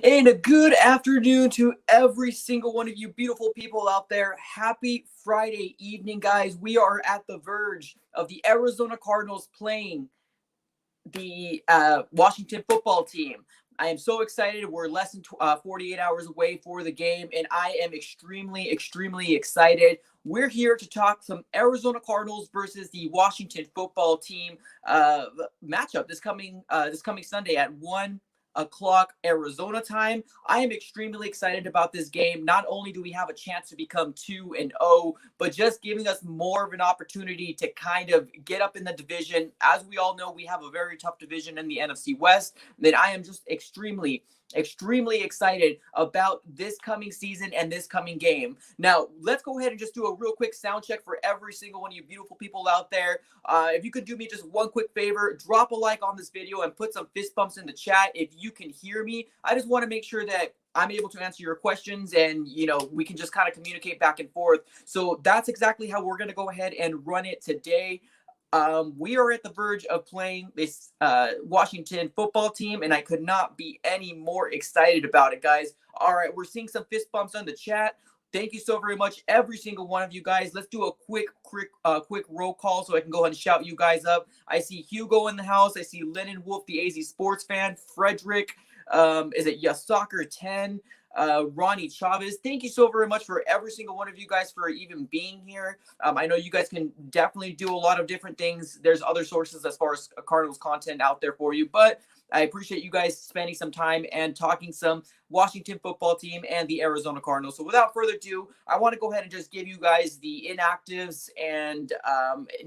And a good afternoon to every single one of you beautiful people out there. Happy Friday evening, guys. We are at the verge of the Arizona Cardinals playing the Washington football team. I am so excited. We're less than 48 hours away for the game, and I am extremely, extremely excited. We're here to talk some Arizona Cardinals versus the Washington football team matchup this coming Sunday at 1 o'clock Arizona time. I am extremely excited about this game. Not only do we have a chance to become 2-0, but just giving us more of an opportunity to kind of get up in the division. As we all know, we have a very tough division in the NFC West. That I am just extremely excited about this coming season and this coming game. Now, let's go ahead and just do a real quick sound check for every single one of you beautiful people out there. If you could do me just one quick favor, drop a like on this video and put some fist bumps in the chat if you can hear me. I just want to make sure that I'm able to answer your questions and, we can just kind of communicate back and forth. So that's exactly how we're going to go ahead and run it today. We are at the verge of playing this Washington football team, and I could not be any more excited about it, guys. All right, we're seeing some fist bumps on the chat. Thank you so very much, every single one of you guys. Let's do a quick roll call so I can go ahead and shout you guys up. I see Hugo in the house. I see Lennon Wolf, the AZ Sports fan. Frederick, is it Soccer 10? Ronnie Chavez, thank you so very much for every single one of you guys for even being here. I know you guys can definitely do a lot of different things. There's other sources as far as Cardinals content out there for you, but I appreciate you guys spending some time and talking some Washington football team and the Arizona Cardinals. So without further ado, I want to go ahead and just give you guys the inactives and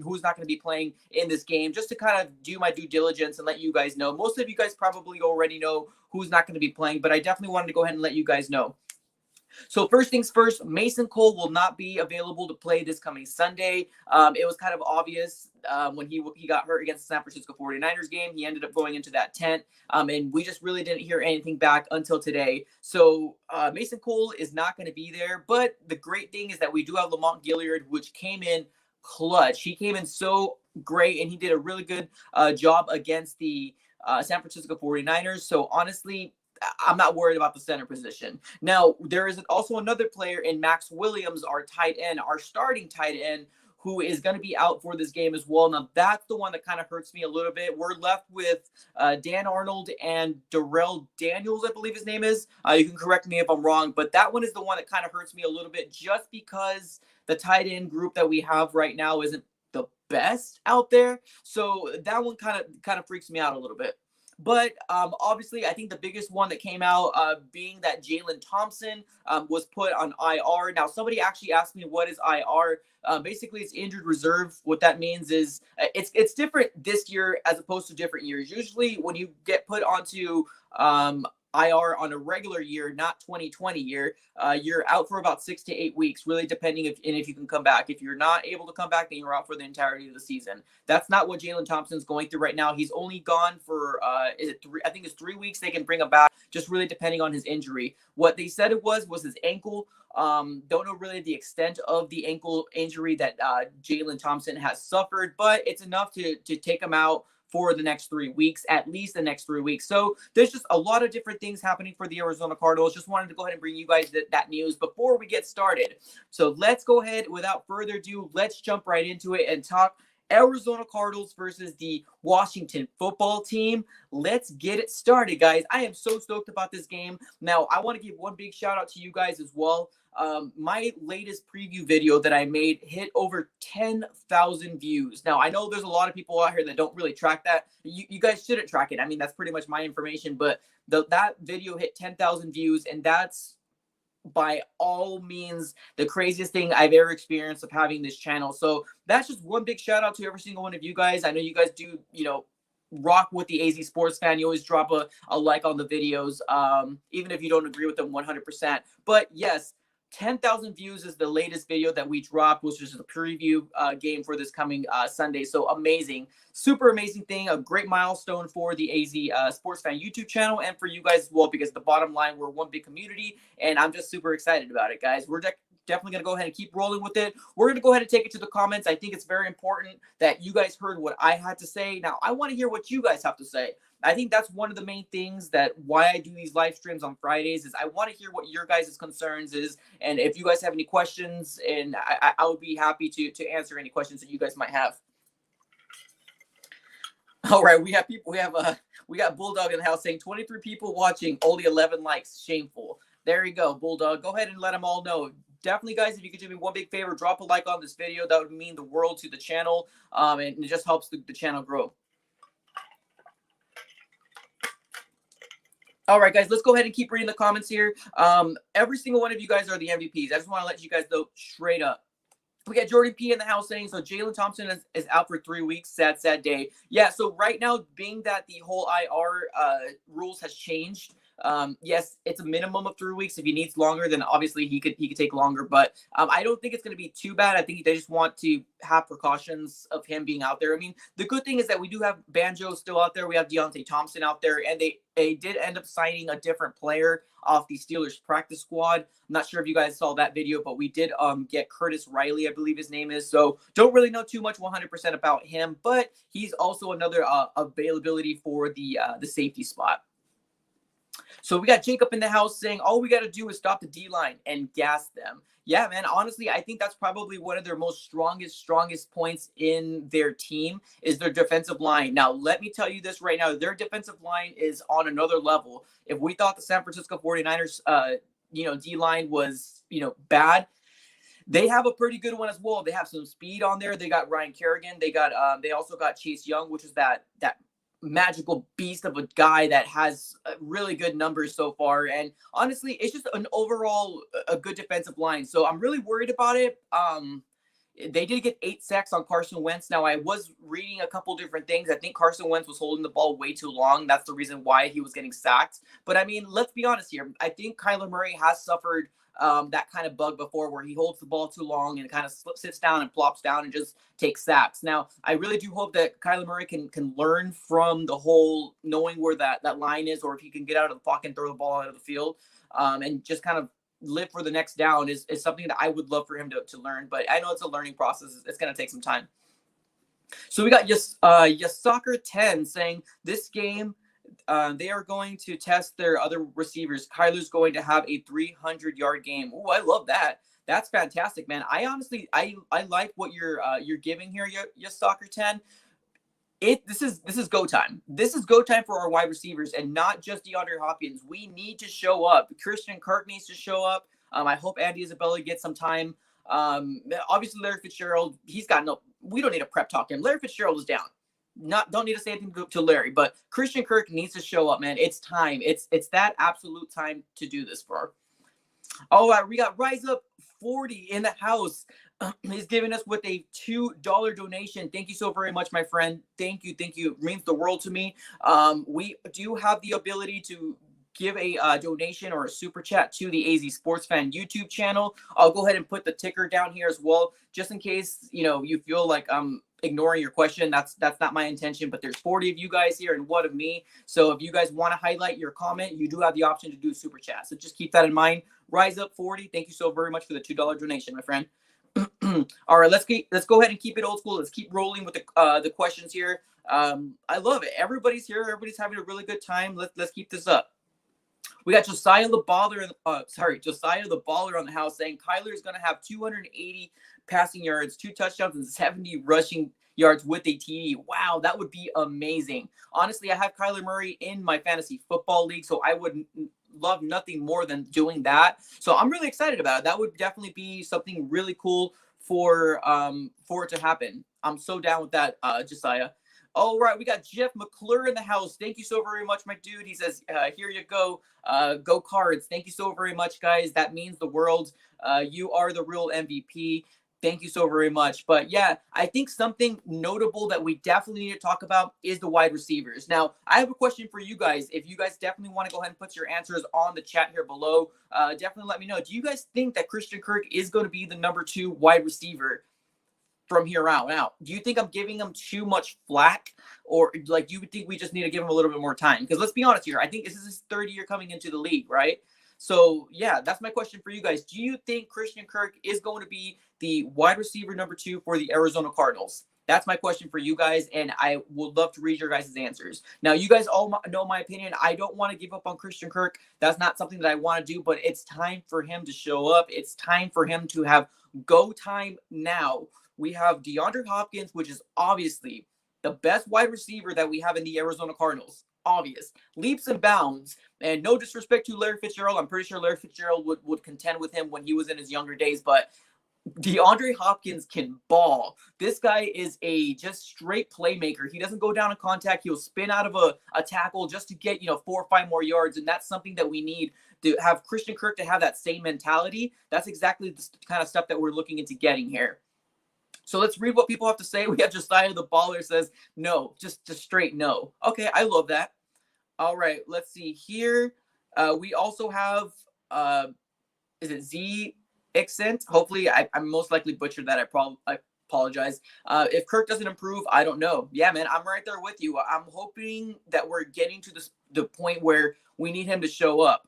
who's not going to be playing in this game, just to kind of do my due diligence and let you guys know. Most of you guys probably already know who's not going to be playing, but I definitely wanted to go ahead and let you guys know. So first things first, Mason Cole will not be available to play this coming Sunday. It was kind of obvious when he got hurt against the San Francisco 49ers game. He ended up going into that tent, and we just really didn't hear anything back until today. So Mason Cole is not going to be there, but the great thing is that we do have Lamont Gilliard, which came in clutch. He came in so great, and he did a really good job against the San Francisco 49ers. So honestly, I'm not worried about the center position. Now, there is also another player in Max Williams, our tight end, our starting tight end, who is going to be out for this game as well. Now, that's the one that kind of hurts me a little bit. We're left with Dan Arnold and Darrell Daniels, I believe his name is. You can correct me if I'm wrong, but that one is the one that kind of hurts me a little bit just because the tight end group that we have right now isn't the best out there. So that one kind of freaks me out a little bit. But obviously, I think the biggest one that came out being that Jalen Thompson was put on IR. Now, somebody actually asked me, what is IR? Basically, it's injured reserve. What that means is it's different this year as opposed to different years. Usually, when you get put onto IR on a regular year, not 2020 year, you're out for about 6 to 8 weeks, really depending if you can come back. If you're not able to come back, then you're out for the entirety of the season. That's not what Jalen Thompson's going through right now. He's only gone for, is it 3? I think it's 3 weeks. They can bring him back, just really depending on his injury. What they said it was his ankle. Don't know really the extent of the ankle injury that Jalen Thompson has suffered, but it's enough to take him out for the next 3 weeks, at least the next 3 weeks. So there's just a lot of different things happening for the Arizona Cardinals. Just wanted to go ahead and bring you guys that news before we get started. So let's go ahead, without further ado, let's jump right into it and talk Arizona Cardinals versus the Washington football team. Let's get it started, guys. I am so stoked about this game. Now, I want to give one big shout out to you guys as well. My latest preview video that I made hit over 10,000 views. Now, I know there's a lot of people out here that don't really track that. You guys shouldn't track it. I mean, that's pretty much my information, but that video hit 10,000 views, and that's by all means the craziest thing I've ever experienced of having this channel. So that's just one big shout out to every single one of you guys. I know you guys do, rock with the AZ Sports fan. You always drop a like on the videos, even if you don't agree with them 100%. But yes, 10,000 views is the latest video that we dropped, which is a preview game for this coming Sunday. So amazing, super amazing thing, a great milestone for the AZ Sports Fan YouTube channel and for you guys as well, because the bottom line, we're one big community, and I'm just super excited about it, guys. We're definitely going to go ahead and keep rolling with it. We're going to go ahead and take it to the comments. I think it's very important that you guys heard what I had to say. Now, I want to hear what you guys have to say. I think that's one of the main things that why I do these live streams on Fridays is I want to hear what your guys' concerns is. And if you guys have any questions, and I would be happy to answer any questions that you guys might have. All right, we have people. We got Bulldog in the house saying 23 people watching, only 11 likes. Shameful. There you go, Bulldog. Go ahead and let them all know. Definitely, guys, if you could do me one big favor, drop a like on this video. That would mean the world to the channel, and it just helps the channel grow. All right, guys, let's go ahead and keep reading the comments here. Every single one of you guys are the MVPs. I just want to let you guys know straight up. We got Jordan P in the house saying, so Jalen Thompson is out for 3 weeks. Sad, sad day. Yeah, so right now, being that the whole IR rules has changed, yes, it's a minimum of 3 weeks. If he needs longer, then obviously he could take longer. But I don't think it's going to be too bad. I think they just want to have precautions of him being out there. I mean, the good thing is that we do have Banjo still out there. We have Deontay Thompson out there, and they did end up signing a different player off the Steelers practice squad. I'm not sure if you guys saw that video, but we did get Curtis Riley, I believe his name is. So don't really know too much 100% about him, but he's also another availability for the safety spot. So we got Jacob in the house saying, all we got to do is stop the D-line and gas them. Yeah, man, honestly, I think that's probably one of their most strongest points in their team is their defensive line. Now, let me tell you this right now. Their defensive line is on another level. If we thought the San Francisco 49ers, D-line was, bad, they have a pretty good one as well. They have some speed on there. They got Ryan Kerrigan. They also got Chase Young, which is that magical beast of a guy that has really good numbers so far. And honestly, it's just an overall a good defensive line. So I'm really worried about it. They did get 8 sacks on Carson Wentz. Now, I was reading a couple different things. I think Carson Wentz was holding the ball way too long. That's the reason why he was getting sacked. But I mean, let's be honest here. I think Kyler Murray has suffered that kind of bug before where he holds the ball too long and kind of sits down and plops down and just takes sacks. Now, I really do hope that Kyler Murray can learn from the whole knowing where that line is, or if he can get out of the pocket and throw the ball out of the field and just kind of live for the next down is something that I would love for him to learn. But I know it's a learning process. It's going to take some time. So we got Soccer 10 saying this game, they are going to test their other receivers. Kyler's going to have a 300-yard game. Oh, I love that. That's fantastic, man. I honestly, I like what you're giving here, Soccer 10. This is go time. This is go time for our wide receivers and not just DeAndre Hopkins. We need to show up. Christian Kirk needs to show up. I hope Andy Isabella gets some time. Obviously, Larry Fitzgerald, we don't need to prep talk him. Larry Fitzgerald is down. Don't need to say anything to Larry, but Christian Kirk needs to show up, man. It's time. It's that absolute time to do this for. All right, we got Rise Up 40 in the house. He's giving us with a $2 donation. Thank you so very much, my friend. Thank you. It means the world to me. We do have the ability to give a donation or a super chat to the AZ Sports Fan YouTube channel. I'll go ahead and put the ticker down here as well, just in case you feel like I'm ignoring your question. That's not my intention, but there's 40 of you guys here and one of me. So if you guys want to highlight your comment, you do have the option to do super chat. So just keep that in mind. Rise Up 40. Thank you so very much for the $2 donation, my friend. All right, let's go ahead and keep it old school. Let's keep rolling with the questions here. I love it. Everybody's here. Everybody's having a really good time. Let's keep this up. We got Josiah the Baller on the house saying Kyler is going to have 280 passing yards, 2 touchdowns, and 70 rushing yards with a TD. Wow, that would be amazing. Honestly, I have Kyler Murray in my fantasy football league, so I would love nothing more than doing that. So I'm really excited about it. That would definitely be something really cool for it to happen. I'm so down with that, Josiah. All right, we got Jeff McClure in the house. Thank you so very much, my dude. He says, here you go. Go Cards. Thank you so very much, guys. That means the world. You are the real MVP. Thank you so very much. But yeah, I think something notable that we definitely need to talk about is the wide receivers. Now, I have a question for you guys. If you guys definitely want to go ahead and put your answers on the chat here below, definitely let me know. Do you guys think that Christian Kirk is going to be the number 2 wide receiver from here on out? Do you think I'm giving him too much flack, or do you think we just need to give him a little bit more time? Because let's be honest here, I think this is his 3rd year coming into the league, right? So yeah, that's my question for you guys. Do you think Christian Kirk is going to be the wide receiver number 2 for the Arizona Cardinals? That's my question for you guys, and I would love to read your guys' answers. Now, you guys all know my opinion. I don't want to give up on Christian Kirk. That's not something that I want to do, but it's time for him to show up. It's time for him to have go time now. We have DeAndre Hopkins, which is obviously the best wide receiver that we have in the Arizona Cardinals. Obvious. Leaps and bounds. And no disrespect to Larry Fitzgerald. I'm pretty sure Larry Fitzgerald would contend with him when he was in his younger days, but DeAndre Hopkins can ball. This guy is a just straight playmaker. He doesn't go down in contact. He'll spin out of a tackle just to get, 4 or 5 more yards. And that's something that we need to have Christian Kirk to have that same mentality. That's exactly the kind of stuff that we're looking into getting here. So let's read what people have to say. We have Josiah the Baller says, no, just straight no. Okay, I love that. All right, let's see here. We also have, is it Z Accent? Hopefully, I most likely butchered that. I apologize. If Kirk doesn't improve, I don't know. Yeah, man, I'm right there with you. I'm hoping that we're getting to the point where we need him to show up.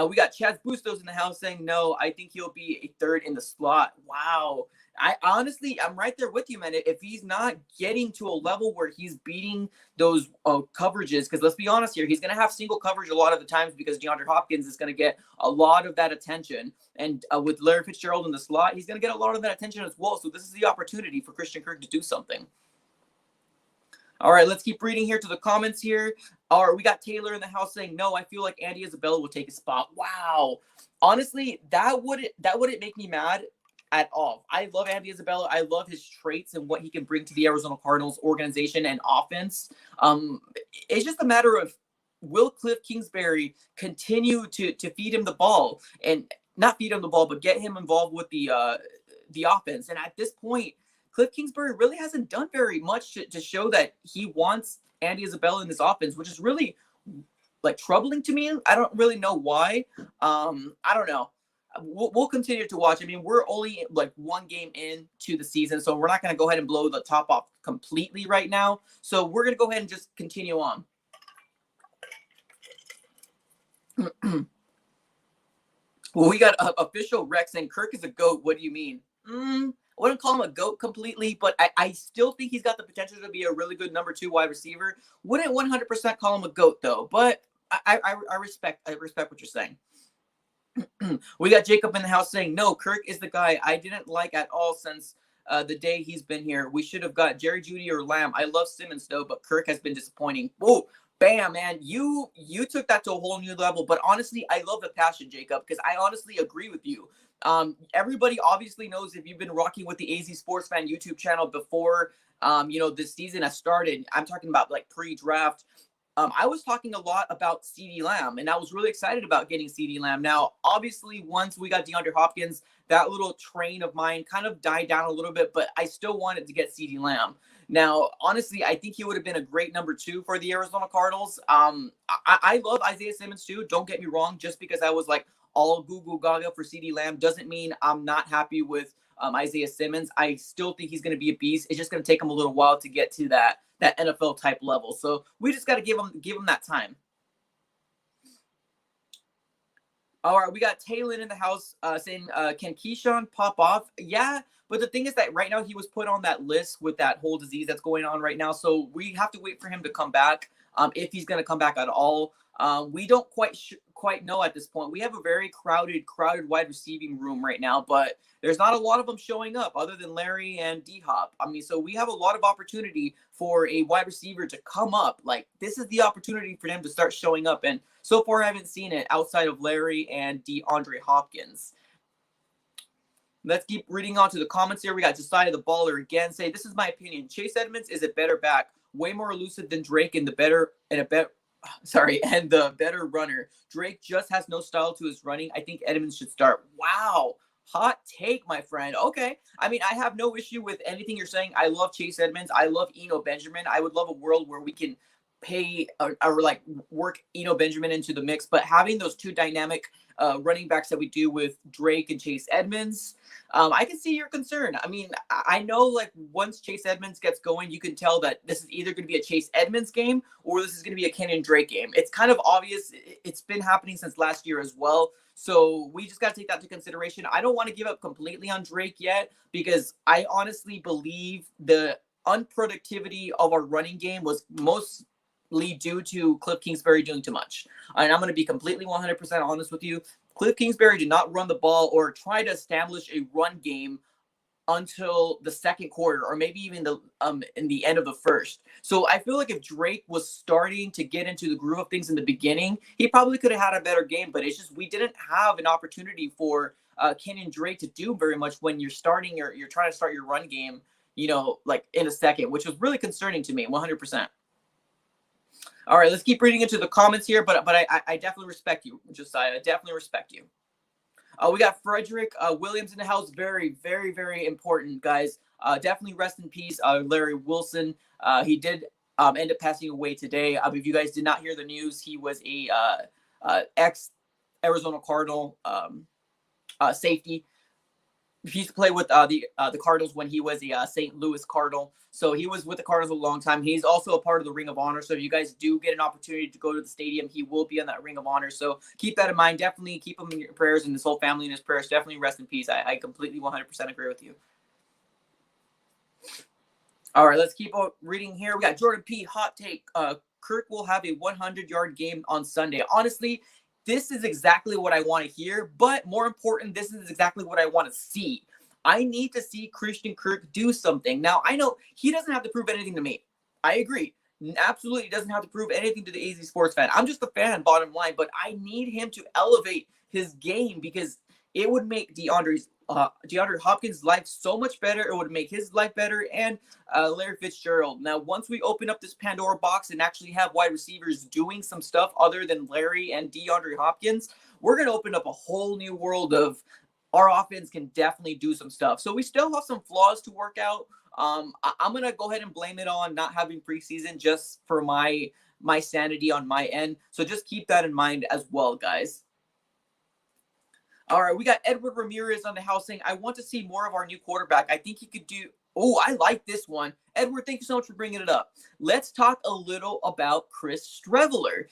We got Chaz Bustos in the house saying, no, I think he'll be a third in the slot. Wow. I'm right there with you, man. If he's not getting to a level where he's beating those coverages, because let's be honest here, he's going to have single coverage a lot of the times because DeAndre Hopkins is going to get a lot of that attention. And with Larry Fitzgerald in the slot, he's going to get a lot of that attention as well. So this is the opportunity for Christian Kirk to do something. All right, let's keep reading here to the comments here. All right, we got Taylor in the house saying, no, I feel like Andy Isabella will take a spot. Wow. Honestly, that wouldn't make me mad at all. I love Andy Isabella. I love his traits and what he can bring to the Arizona Cardinals organization and offense. It's just a matter of, will Cliff Kingsbury continue to feed him the ball, and not feed him the ball, but get him involved with the offense. And at this point, Cliff Kingsbury really hasn't done very much to show that he wants Andy Isabella in this offense, which is really troubling to me. I don't really know why. I don't know. We'll continue to watch. I mean, we're only one game into the season, so we're not going to go ahead and blow the top off completely right now. So we're going to go ahead and just continue on. Well, we got official Rex saying Kirk is a GOAT. What do you mean? I wouldn't call him a GOAT completely, but I still think he's got the potential to be a really good number 2 wide receiver. Wouldn't 100% call him a GOAT though, but I respect what you're saying. We got Jacob in the house saying, no, Kirk is the guy I didn't like at all since the day he's been here. We should have got Jerry Jeudy or Lamb. I love Simmons though, but Kirk has been disappointing. Whoa, bam, man. You took that to a whole new level. But honestly, I love the passion, Jacob, because I honestly agree with you. Everybody obviously knows, if you've been rocking with the AZ Sports Fan YouTube channel before, this season has started. I'm talking about pre-draft. I was talking a lot about CeeDee Lamb, and I was really excited about getting CeeDee Lamb. Now, obviously, once we got DeAndre Hopkins, that little train of mine kind of died down a little bit, but I still wanted to get CeeDee Lamb. Now, honestly, I think he would have been a great number 2 for the Arizona Cardinals. I love Isaiah Simmons too. Don't get me wrong. Just because I was all Google Gaga for CeeDee Lamb doesn't mean I'm not happy with Isaiah Simmons. I still think he's going to be a beast. It's just going to take him a little while to get to that NFL type level. So we just got to give him that time. All right, we got Taylor in the house saying, can Keyshawn pop off? Yeah, but the thing is that right now he was put on that list with that whole disease that's going on right now. So we have to wait for him to come back, if he's going to come back at all. We don't quite know at this point. We have a very crowded wide receiving room right now, but there's not a lot of them showing up other than Larry and D-Hop. I mean, so we have a lot of opportunity for a wide receiver to come up. This is the opportunity for them to start showing up. And so far, I haven't seen it outside of Larry and DeAndre Hopkins. Let's keep reading on to the comments here. We got Josiah the Baller again say, this is my opinion. Chase Edmonds is a better back, way more elusive than Drake, and the better runner. Drake just has no style to his running. I think Edmonds should start. Wow. Hot take, my friend. Okay. I mean, I have no issue with anything you're saying. I love Chase Edmonds. I love Eno Benjamin. I would love a world where we can pay or work Eno Benjamin into the mix, but having those two dynamic running backs that we do with Drake and Chase Edmonds, I can see your concern. I mean, I know once Chase Edmonds gets going, you can tell that this is either going to be a Chase Edmonds game or this is going to be a Kenyon Drake game. It's kind of obvious. It's been happening since last year as well. So we just got to take that into consideration. I don't want to give up completely on Drake yet because I honestly believe the unproductivity of our running game was mostly due to Cliff Kingsbury doing too much. And I'm going to be completely 100% honest with you. Cliff Kingsbury did not run the ball or try to establish a run game until the second quarter, or maybe even the in the end of the first. So I feel like if Drake was starting to get into the groove of things in the beginning, he probably could have had a better game. But it's just we didn't have an opportunity for Kenyon Drake to do very much when you're trying to start your run game, like in a second, which was really concerning to me, 100%. All right, let's keep reading into the comments here, but I definitely respect you, Josiah. I definitely respect you. We got Frederick Williams in the house. Very, very, very important, guys. Definitely rest in peace, Larry Wilson. He did end up passing away today. If you guys did not hear the news, he was a ex-Arizona Cardinal safety. He used to play with the Cardinals when he was a St. Louis Cardinal. So he was with the Cardinals a long time. He's also a part of the Ring of Honor. So if you guys do get an opportunity to go to the stadium, he will be on that Ring of Honor. So keep that in mind. Definitely keep him in your prayers, and his whole family in his prayers. Definitely rest in peace. I completely 100% agree with you. All right, let's keep reading here. We got Jordan P. Hot take. Kirk will have a 100-yard game on Sunday. Honestly, this is exactly what I want to hear, but more important, this is exactly what I want to see. I need to see Christian Kirk do something. Now, I know he doesn't have to prove anything to me. I agree. Absolutely doesn't have to prove anything to the AZ Sports fan. I'm just a fan, bottom line, but I need him to elevate his game because it would make DeAndre Hopkins' life so much better. It would make his life better, and Larry Fitzgerald. Now, once we open up this Pandora box and actually have wide receivers doing some stuff other than Larry and DeAndre Hopkins, we're going to open up a whole new world of our offense can definitely do some stuff. So we still have some flaws to work out. I'm going to go ahead and blame it on not having preseason just for my sanity on my end. So just keep that in mind as well, guys. All right, we got Edward Ramirez on the house saying, I want to see more of our new quarterback. I think he could do. Oh, I like this one. Edward, thank you so much for bringing it up. Let's talk a little about Chris Streveler.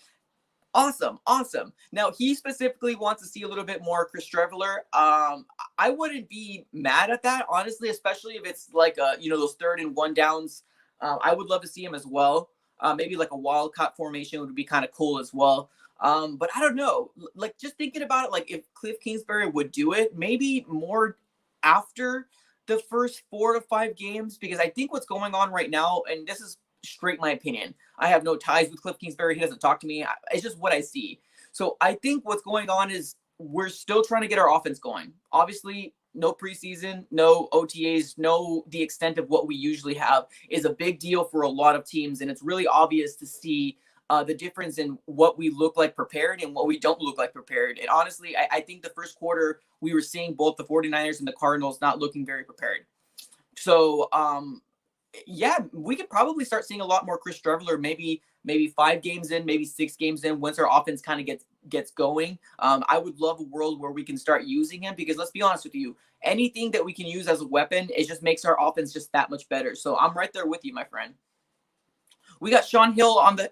Awesome. Now, he specifically wants to see a little bit more Chris Streveler. I wouldn't be mad at that, honestly, especially if it's like, those 3rd and 1 downs. I would love to see him as well. Maybe like a wildcat formation would be kind of cool as well. But I don't know, like just thinking about it, like if Cliff Kingsbury would do it, maybe more after the first 4 to 5 games, because I think what's going on right now, and this is straight my opinion, I have no ties with Cliff Kingsbury. He doesn't talk to me. It's just what I see. So I think what's going on is we're still trying to get our offense going. Obviously, no preseason, no OTAs, no the extent of what we usually have is a big deal for a lot of teams. And it's really obvious to see the difference in what we look like prepared and what we don't look like prepared. And honestly, I think the first quarter, we were seeing both the 49ers and the Cardinals not looking very prepared. So, yeah, we could probably start seeing a lot more Chris Streveler, maybe 5 games in, maybe 6 games in, once our offense kind of gets going. I would love a world where we can start using him, because let's be honest with you, anything that we can use as a weapon, it just makes our offense just that much better. So I'm right there with you, my friend. We got Sean Hill on the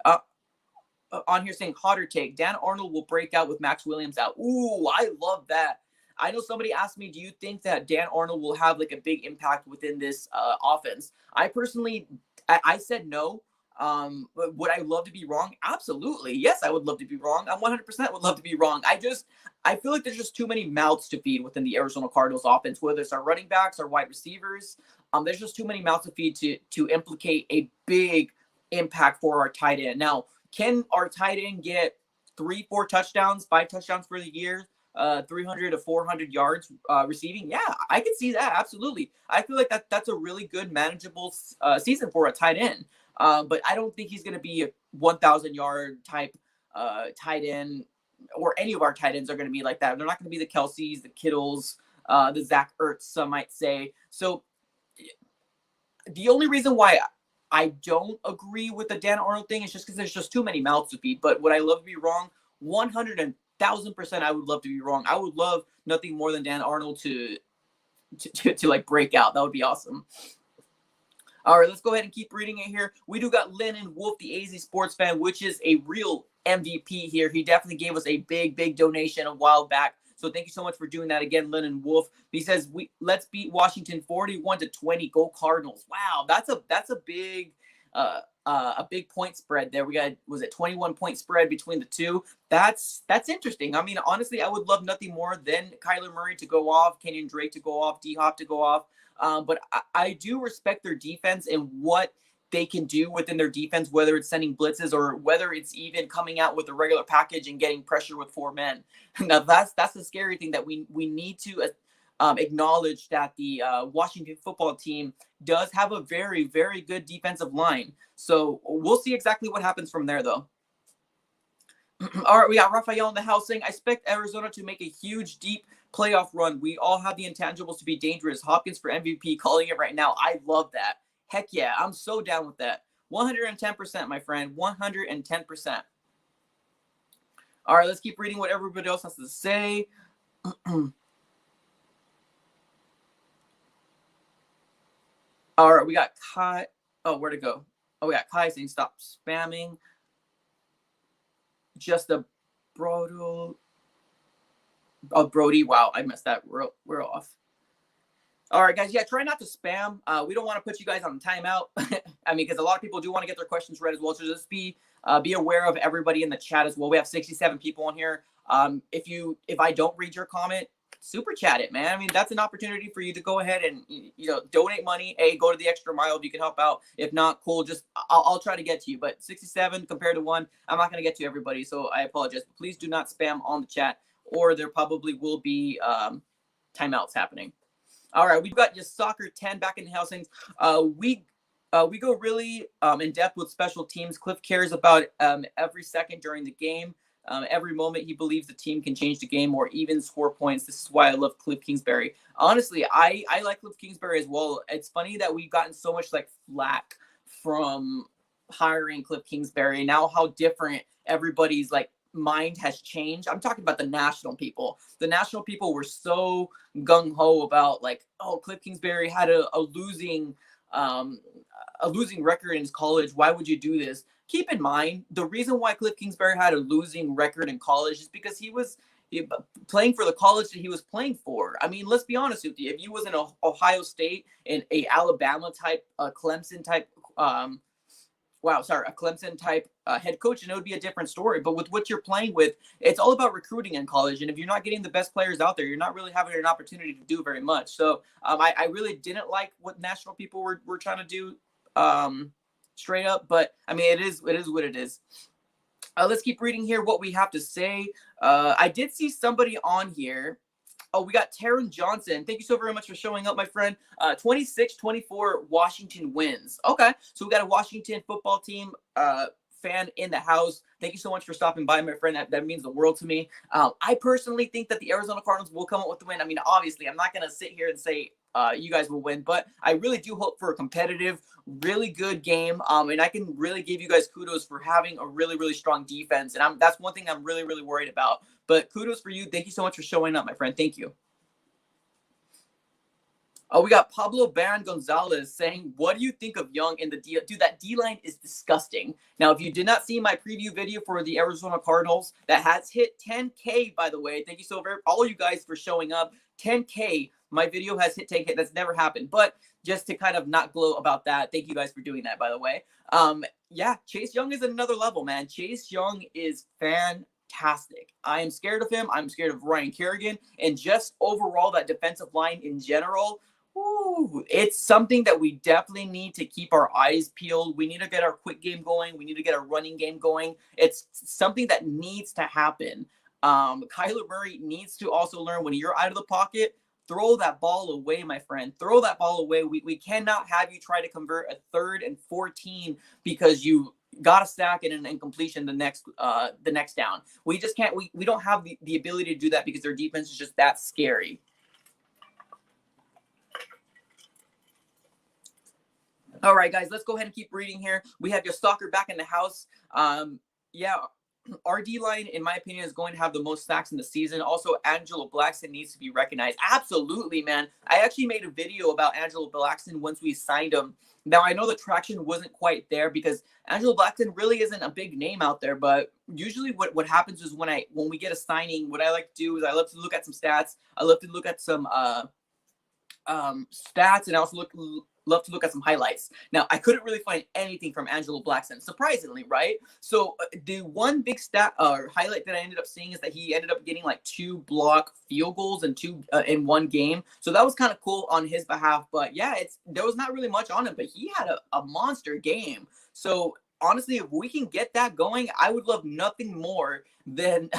on here saying, hotter take, Dan Arnold will break out with Max Williams out. Ooh, I love that. I know somebody asked me, do you think that Dan Arnold will have like a big impact within this offense? I personally, I said no. But would I love to be wrong? Absolutely. Yes, I would love to be wrong. I 100% would love to be wrong. I feel like there's just too many mouths to feed within the Arizona Cardinals offense, whether it's our running backs or wide receivers. There's just too many mouths to feed to implicate a big impact for our tight end. Now, can our tight end get 3-4 touchdowns, 5 touchdowns for the year? 300 to 400 yards receiving. Yeah, I can see that. Absolutely. I feel like that's a really good manageable season for a tight end. But I don't think he's going to be a 1,000-yard type tight end, or any of our tight ends are going to be like that. They're not going to be the Kelce's, the Kittles, the Zach Ertz, some might say. So the only reason why I don't agree with the Dan Arnold thing is just because there's just too many mouths to feed. But would I love to be wrong? 1,000% I would love to be wrong. I would love nothing more than Dan Arnold to like break out. That would be awesome. All right, let's go ahead and keep reading it here. We do got Lennon Wolf, the AZ Sports fan, which is a real MVP here. He definitely gave us a big donation a while back So thank you so much for doing that again, Lennon Wolf. He says, let's beat Washington 41-20. Go Cardinals. Wow, that's a big point spread there. We got, was it 21-point spread between the two? That's interesting. I mean, honestly, I would love nothing more than Kyler Murray to go off, Kenyon Drake to go off, D-Hop to go off. But I do respect their defense and what they can do within their defense, whether it's sending blitzes or whether it's even coming out with a regular package and getting pressure with 4 men. Now that's the scary thing that we need to acknowledge, that the Washington football team does have a very, very good defensive line. So we'll see exactly what happens from there, though. All right, we got Raphael in the house saying, I expect Arizona to make a huge, deep playoff run. We all have the intangibles to be dangerous. Hopkins for MVP, calling it right now. I love that. Heck yeah, I'm so down with that. 110%, my friend. 110%. All right, let's keep reading what everybody else has to say. All right, we got Kai. Oh, where'd it go? Oh, we got Kai saying stop spamming. Just a Brody. Oh, Brody. Wow, I messed that real off. All right, guys. Yeah, try not to spam. We don't want to put you guys on timeout. I mean, because a lot of people do want to get their questions read as well. So just be aware of everybody in the chat as well. We have 67 people on here. If I don't read your comment, super chat it, man. I mean, that's an opportunity for you to go ahead and donate money. Go to the extra mile if you can help out. If not, cool. Just I'll try to get to you. But 67 compared to 1, I'm not going to get to everybody. So I apologize. But please do not spam on the chat, or there probably will be timeouts happening. All right, we've got just Soccer 10 back in the housing. We go really in depth with special teams. Cliff cares about every second during the game. Every moment he believes the team can change the game or even score points. This is why I love Cliff Kingsbury. Honestly, I like Cliff Kingsbury as well. It's funny that we've gotten so much flack from hiring Cliff Kingsbury. Now how different everybody's mind has changed. I'm talking about the national people. The national people were so gung-ho about Cliff Kingsbury had a losing record in his college. Why would you do this? Keep in mind, the reason why Cliff Kingsbury had a losing record in college is because he was playing for the college that he was playing for. I mean, let's be honest with you. If you was in Ohio State and a Alabama type, Clemson type, a Clemson type head coach, and it would be a different story. But with what you're playing with, it's all about recruiting in college. And if you're not getting the best players out there, you're not really having an opportunity to do very much. So I really didn't like what national people were trying to do straight up. But I mean, it is what it is. Let's keep reading here what we have to say. I did see somebody on here. Oh, we got Taron Johnson. Thank you so very much for showing up, my friend. 26-24, Washington wins. Okay, so we got a Washington football team fan in the house. Thank you so much for stopping by, my friend. That means the world to me. I personally think that the Arizona Cardinals will come up with the win. I mean, obviously, I'm not going to sit here and say you guys will win, but I really do hope for a competitive, really good game. And I can really give you guys kudos for having a really, really strong defense. And that's one thing I'm really, really worried about. But kudos for you. Thank you so much for showing up, my friend. Thank you. Oh, we got Pablo Baron Gonzalez saying, what do you think of Young in the D? Dude, that D-line is disgusting. Now, if you did not see my preview video for the Arizona Cardinals, that has hit 10K, by the way. Thank you so very all you guys for showing up. 10K. My video has hit 10K. That's never happened. But just to kind of not glow about that, thank you guys for doing that, by the way. Yeah, Chase Young is another level, man. Chase Young is fantastic. I am scared of him. I'm scared of Ryan Kerrigan. And just overall, that defensive line in general, it's something that we definitely need to keep our eyes peeled. We need to get our quick game going. We need to get our running game going. It's something that needs to happen. Kyler Murray needs to also learn, when you're out of the pocket, throw that ball away, my friend. Throw that ball away. We cannot have you try to convert a 3rd and 14 because you got a sack and an incompletion the next down. We just can't. We don't have the ability to do that because their defense is just that scary. All right, guys, let's go ahead and keep reading here. We have your stalker back in the house. Yeah. our D-line, in my opinion, is going to have the most sacks in the season. Also, Angelo Blackson needs to be recognized. Absolutely, man. I actually made a video about Angelo Blackson once we signed him. Now, I know the traction wasn't quite there because Angelo Blackson really isn't a big name out there, but usually what happens is when we get a signing, what I like to do is I love to look at some stats. I love to look at some stats, and I also love to look at some highlights. Now, I couldn't really find anything from Angelo Blackson, surprisingly, right? So the one big stat highlight that I ended up seeing is that he ended up getting like 2 block field goals in one game. So that was kind of cool on his behalf. But yeah, there was not really much on him, but he had a monster game. So honestly, if we can get that going, I would love nothing more than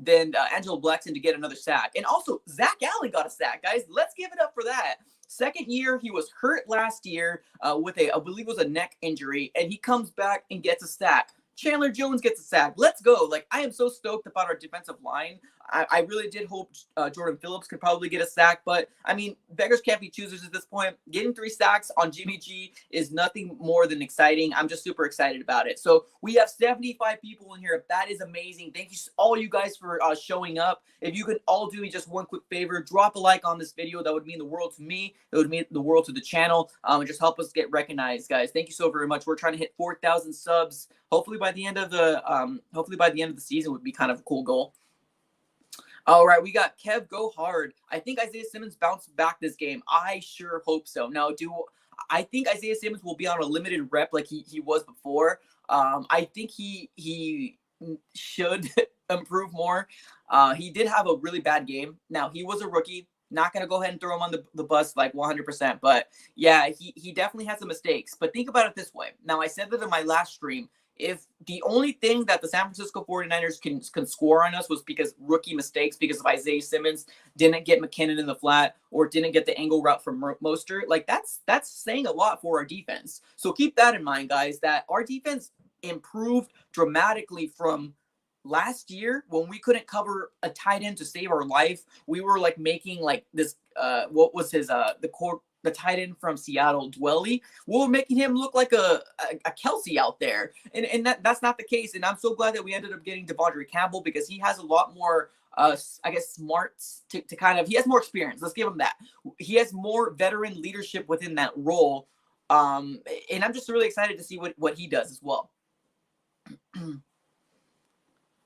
Angelo Blackson to get another sack. And also, Zach Allen got a sack, guys. Let's give it up for that. Second year, he was hurt last year with I believe it was a neck injury, and he comes back and gets a sack. Chandler Jones gets a sack. Let's go. Like, I am so stoked about our defensive line. I really did hope Jordan Phillips could probably get a sack, but I mean, beggars can't be choosers at this point. Getting 3 sacks on Jimmy G is nothing more than exciting. I'm just super excited about it. So we have 75 people in here. That is amazing. Thank you all you guys for showing up. If you could all do me just one quick favor, drop a like on this video. That would mean the world to me. It would mean the world to the channel. And just help us get recognized, guys. Thank you so very much. We're trying to hit 4,000 subs. Hopefully by the end of the season would be kind of a cool goal. All right, we got Kev Go Hard. I think Isaiah Simmons bounced back this game. I sure hope so. Now, I think Isaiah Simmons will be on a limited rep like he was before. I think he should improve more. He did have a really bad game. Now, he was a rookie. Not going to go ahead and throw him on the bus like 100%. But, yeah, he definitely had some mistakes. But think about it this way. Now, I said that in my last stream. If the only thing that the San Francisco 49ers can score on us was because rookie mistakes, because if Isaiah Simmons didn't get McKinnon in the flat or didn't get the angle route from Mostert, like that's saying a lot for our defense. So keep that in mind, guys, that our defense improved dramatically from last year when we couldn't cover a tight end to save our life. We were like making like this, what was his, the tight end from Seattle, Dwelly. We were making him look like a Kelsey out there. And that's not the case. And I'm so glad that we ended up getting Devondre Campbell because he has a lot more, I guess, smarts to kind of, he has more experience. Let's give him that. He has more veteran leadership within that role. And I'm just really excited to see what he does as well.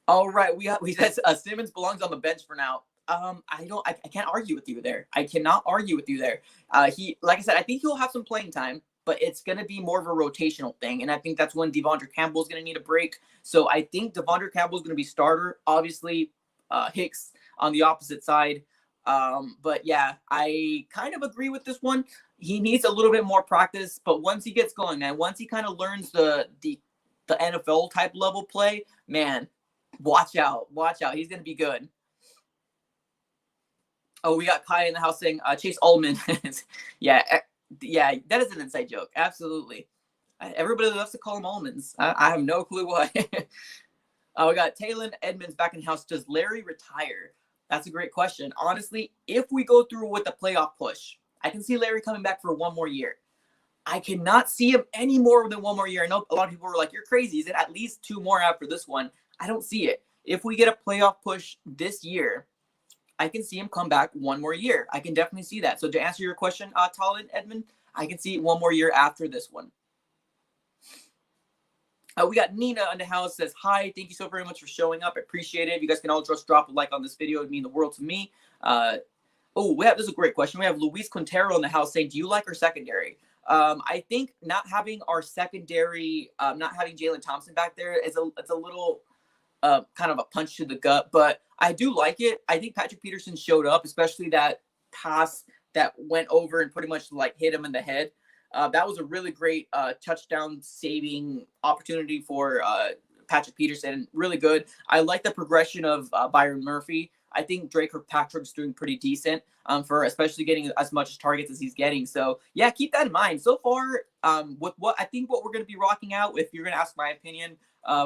All right. We said Simmons belongs on the bench for now. I can't argue with you there. I cannot argue with you there. Like I said, I think he'll have some playing time, but it's going to be more of a rotational thing. And I think that's when Devondre Campbell is going to need a break. So I think Devondre Campbell is going to be starter. Obviously, Hicks on the opposite side. But yeah, I kind of agree with this one. He needs a little bit more practice, but once he gets going, man, once he kind of learns the NFL type level play, man, watch out. He's going to be good. Oh, we got Kai in the house saying Chase Ullman. yeah, that is an inside joke. Absolutely. Everybody loves to call him almonds. I have no clue why. We got Taylor Edmonds back in the house. Does Larry retire? That's a great question. Honestly, if we go through with the playoff push, I can see Larry coming back for one more year. I cannot see him any more than one more year. I know a lot of people were like, you're crazy. Is it at least 2 more after this one? I don't see it. If we get a playoff push this year, I can see him come back one more year. I can definitely see that. So to answer your question, Talon Edmund, I can see one more year after this one. We got Nina in the house says, hi, thank you so very much for showing up. I appreciate it. If you guys can all just drop a like on this video, it would mean the world to me. This is a great question. We have Luis Quintero in the house saying, do you like our secondary? I think not having our secondary, not having Jalen Thompson back there it's a little kind of a punch to the gut, but I do like it. I think Patrick Peterson showed up, especially that pass that went over and pretty much like hit him in the head. That was a really great touchdown saving opportunity for Patrick Peterson. Really good. I like the progression of Byron Murphy. I think Drake Kirkpatrick's doing pretty decent for especially getting as much targets as he's getting. So yeah, keep that in mind. So far, with what we're going to be rocking out, if you're going to ask my opinion,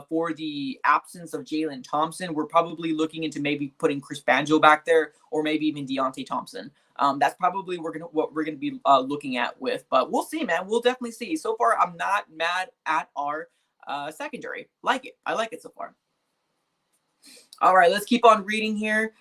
for the absence of Jalen Thompson, we're probably looking into maybe putting Chris Banjo back there or maybe even Deontay Thompson. That's probably what we're gonna be looking at with, but we'll see, man. We'll definitely see. So far, I'm not mad at our secondary. I like it so far. All right, let's keep on reading here.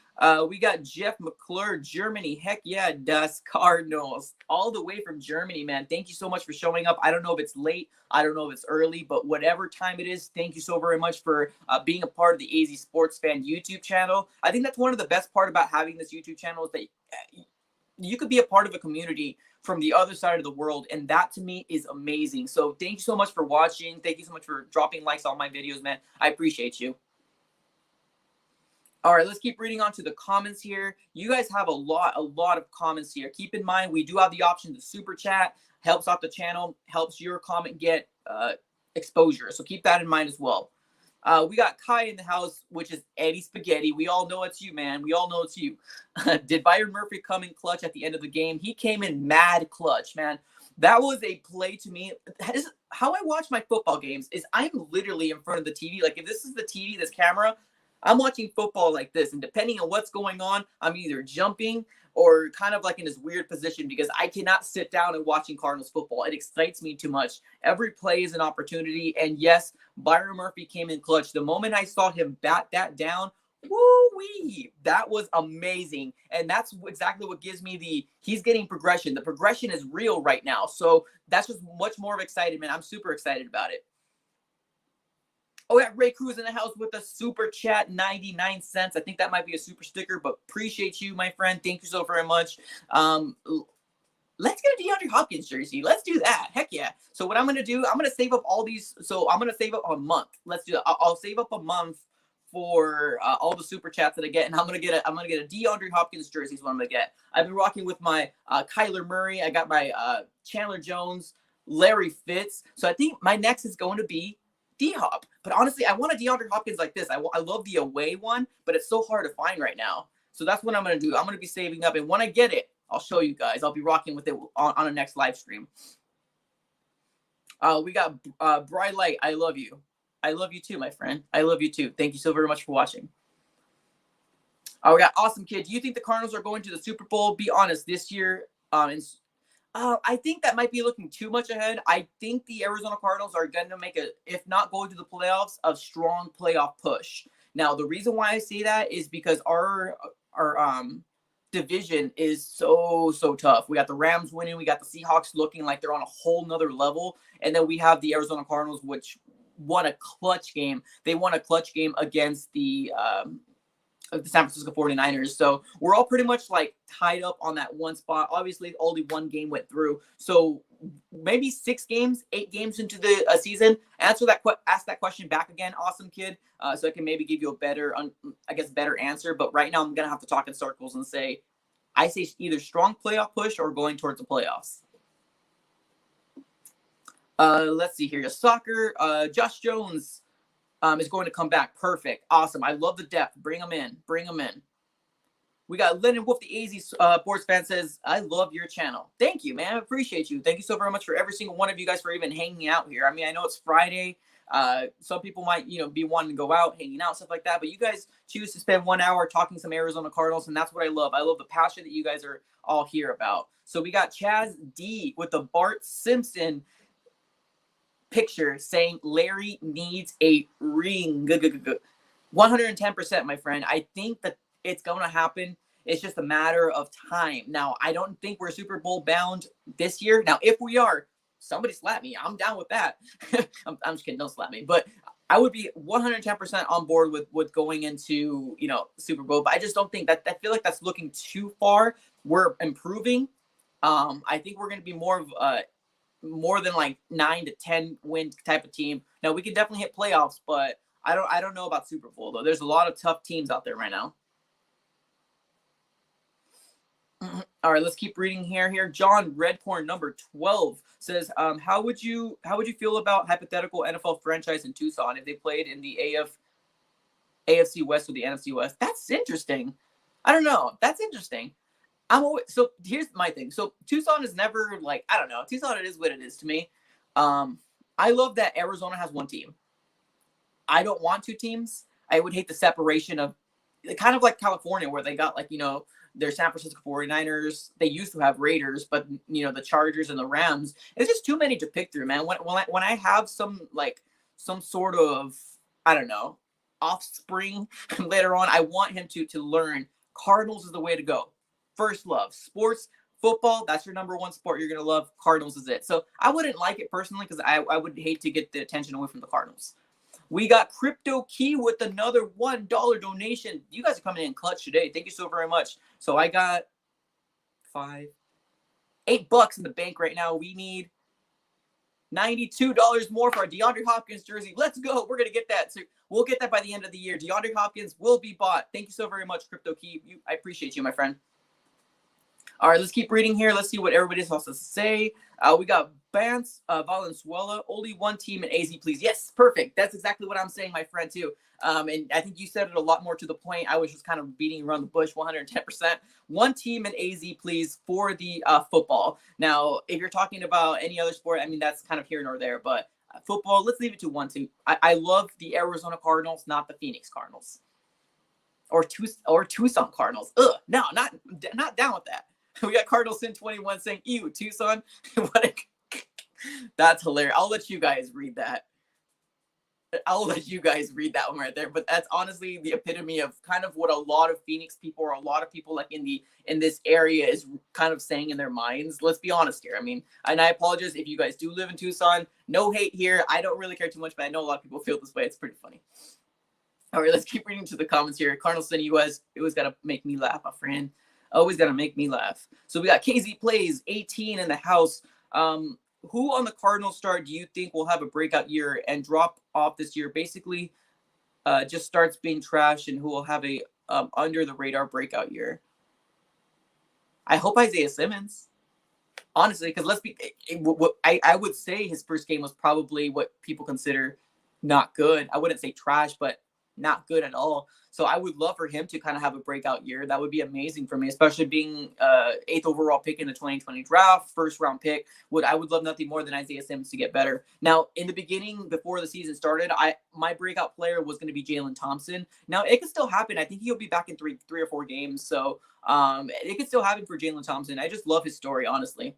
We got Jeff McClure, Germany. Heck yeah, Das Cardinals. All the way from Germany, man. Thank you so much for showing up. I don't know if it's late. I don't know if it's early, but whatever time it is, thank you so very much for being a part of the AZ Sports Fan YouTube channel. I think that's one of the best part about having this YouTube channel is that you could be a part of a community from the other side of the world, and that to me is amazing. So thank you so much for watching. Thank you so much for dropping likes on my videos, man. I appreciate you. All right, let's keep reading on to the comments here. You guys have a lot of comments here. Keep in mind, we do have the option to super chat. Helps out the channel, helps your comment get exposure. So keep that in mind as well. We got Kai in the house, which is Eddie Spaghetti. We all know it's you, man. We all know it's you. Did Byron Murphy come in clutch at the end of the game? He came in mad clutch, man. That was a play to me. That is how I watch my football games is I'm literally in front of the TV. Like if this is the TV, this camera, I'm watching football like this, and depending on what's going on, I'm either jumping or kind of like in this weird position because I cannot sit down and watching Cardinals football. It excites me too much. Every play is an opportunity, and yes, Byron Murphy came in clutch. The moment I saw him bat that down, woo-wee, that was amazing. And that's exactly what gives me he's getting progression. The progression is real right now. So that's just much more of excitement. I'm super excited about it. Oh, yeah, Ray Cruz in the house with a super chat, 99 cents. I think that might be a super sticker, but appreciate you, my friend. Thank you so very much. Let's get a DeAndre Hopkins jersey. Let's do that. Heck yeah. So what I'm going to do, I'm going to save up all these. So I'm going to save up a month. Let's do that. I'll save up a month for all the super chats that I get, and I'm gonna get a DeAndre Hopkins jersey is what I'm gonna get. I've been rocking with my Kyler Murray. I got my Chandler Jones, Larry Fitz. So I think my next is going to be D-Hop. But honestly, I want a DeAndre Hopkins like this. I love the away one, but it's so hard to find right now. So that's what I'm going to do. I'm going to be saving up, and when I get it, I'll show you guys. I'll be rocking with it on a next live stream. We got Bri Light. I love you. I love you too, my friend. I love you too. Thank you so very much for watching. We got Awesome Kid. Do you think the Cardinals are going to the Super Bowl? Be honest, this year, I think that might be looking too much ahead. I think the Arizona Cardinals are going to make if not go to the playoffs, a strong playoff push. Now, the reason why I say that is because our division is so tough. We got the Rams winning. We got the Seahawks looking like they're on a whole nother level. And then we have the Arizona Cardinals, which won a clutch game. They won a clutch game against the San Francisco 49ers. So we're all pretty much like tied up on that one spot. Obviously, only one game went through. So maybe 8 games into the season. Ask that question back again, Awesome Kid, so I can maybe give you a better answer. But right now, I'm going to have to talk in circles and say, I say either strong playoff push or going towards the playoffs. Let's see here. Just soccer. Josh Jones is going to come back. Perfect. Awesome. I love the depth. Bring them in. We got Lennon Wolf, the AZ Sports fan, says, I love your channel. Thank you, man. I appreciate you. Thank you so very much for every single one of you guys for even hanging out here. I mean, I know it's Friday. Some people might, be wanting to go out, hanging out, stuff like that. But you guys choose to spend 1 hour talking some Arizona Cardinals, and that's what I love. I love the passion that you guys are all here about. So we got Chaz D with the Bart Simpson picture saying Larry needs a ring. 110%, my friend. I think that it's going to happen. It's just a matter of time. Now, I don't think we're Super Bowl bound this year. Now, if we are, somebody slap me. I'm down with that. I'm just kidding. Don't slap me. But I would be 110% on board with going into, Super Bowl. But I just don't think that. I feel like that's looking too far. We're improving. I think we're going to be more than like 9 to 10 win type of team. Now, we can definitely hit playoffs, but I don't know about Super Bowl though. There's a lot of tough teams out there right now. All right, let's keep reading here. John Redcorn, number 12, says, how would you feel about hypothetical NFL franchise in Tucson if they played in the AFC West or the NFC West? That's interesting. I don't know. That's interesting. So here's my thing. So Tucson is never like, I don't know. Tucson, it is what it is to me. I love that Arizona has one team. I don't want 2 teams. I would hate the separation of kind of like California where they got like, their San Francisco 49ers. They used to have Raiders, but the Chargers and the Rams. It's just too many to pick through, man. When I have some sort of, I don't know, offspring later on. I want him to learn Cardinals is the way to go. First love. Sports, football, that's your number one sport you're going to love. Cardinals is it. So I wouldn't like it personally because I would hate to get the attention away from the Cardinals. We got Crypto Key with another $1 donation. You guys are coming in clutch today. Thank you so very much. So I got $8 in the bank right now. We need $92 more for our DeAndre Hopkins jersey. Let's go. We're going to get that. So we'll get that by the end of the year. DeAndre Hopkins will be bought. Thank you so very much, Crypto Key. I appreciate you, my friend. All right, let's keep reading here. Let's see what everybody else has to say. We got Bance Valenzuela. Only one team in AZ, please. Yes, perfect. That's exactly what I'm saying, my friend, too. And I think you said it a lot more to the point. I was just kind of beating around the bush 110%. One team in AZ, please, for the football. Now, if you're talking about any other sport, I mean, that's kind of here nor there. But football, let's leave it to one team. I love the Arizona Cardinals, not the Phoenix Cardinals. Or Tucson Cardinals. Ugh, no, not down with that. We got Cardinals in 21 saying, ew, Tucson. That's hilarious. I'll let you guys read that. I'll let you guys read that one right there. But that's honestly the epitome of kind of what a lot of Phoenix people or a lot of people like in this area is kind of saying in their minds. Let's be honest here. I mean, and I apologize if you guys do live in Tucson. No hate here. I don't really care too much, but I know a lot of people feel this way. It's pretty funny. All right, let's keep reading to the comments here. Cardinals in US, it always got to make me laugh, my friend. Always got to make me laugh. So we got KZ Plays, 18 in the house. Who on the Cardinals star do you think will have a breakout year and drop off this year? Basically, just starts being trash, and who will have a under the radar breakout year? I hope Isaiah Simmons. Honestly, because let's be, I would say his first game was probably what people consider not good. I wouldn't say trash, but not good at all. So I would love for him to kind of have a breakout year. That would be amazing for me, especially being 8th overall pick in the 2020 draft, first round pick. I would love nothing more than Isaiah Simmons to get better. Now, in the beginning, before the season started, my breakout player was going to be Jalen Thompson. Now, it could still happen. I think he'll be back in three or four games. So it could still happen for Jalen Thompson. I just love his story, honestly.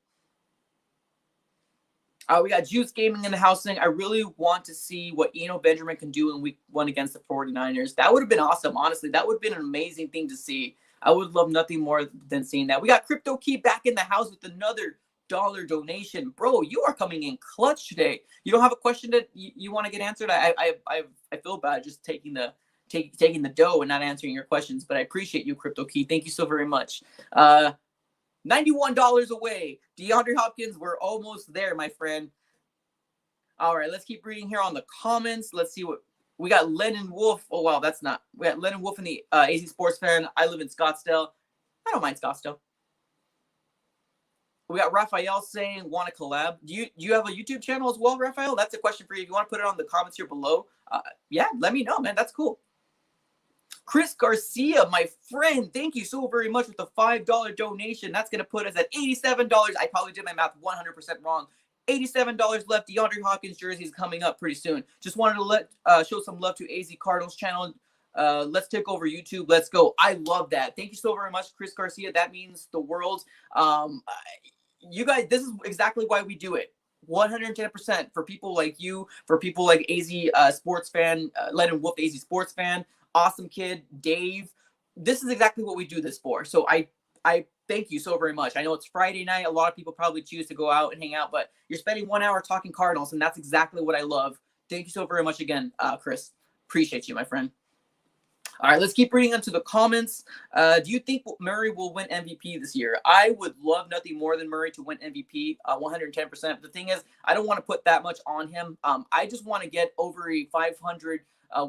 We got Juice Gaming in the house saying, I really want to see what Eno Benjamin can do in week 1 against the 49ers. That would have been awesome, honestly. That would have been an amazing thing to see. I would love nothing more than seeing that. We got Crypto Key back in the house with another $1 donation. Bro, you are coming in clutch today. You don't have a question that you want to get answered? I feel bad just taking the dough and not answering your questions, but I appreciate you, Crypto Key. Thank you so very much. $91 away. DeAndre Hopkins, we're almost there, my friend. All right, let's keep reading here on the comments. Let's see what we got. Lennon Wolf. Oh, wow, that's not. We got Lennon Wolf in the AZ Sports Fan. I live in Scottsdale. I don't mind Scottsdale. We got Raphael saying, want to collab. Do you have a YouTube channel as well, Raphael? That's a question for you. If you want to put it on the comments here below, yeah, let me know, man. That's cool. Chris Garcia, my friend, thank you so very much with the $5 donation. That's going to put us at $87. I probably did my math 100% wrong. $87 left. DeAndre Hopkins jersey is coming up pretty soon. Just wanted to show some love to AZ Cardinals channel. Let's take over YouTube. Let's go. I love that. Thank you so very much, Chris Garcia. That means the world. You guys, this is exactly why we do it. 110% for people like you, for people like AZ Sports Fan, Lennon Wolf, AZ Sports Fan. Awesome Kid, Dave. This is exactly what we do this for. So I thank you so very much. I know it's Friday night. A lot of people probably choose to go out and hang out, but you're spending 1 hour talking Cardinals, and that's exactly what I love. Thank you so very much again, Chris. Appreciate you, my friend. All right, let's keep reading into the comments. Do you think Murray will win MVP this year? I would love nothing more than Murray to win MVP, 110%. The thing is, I don't want to put that much on him. I just want to get over a 500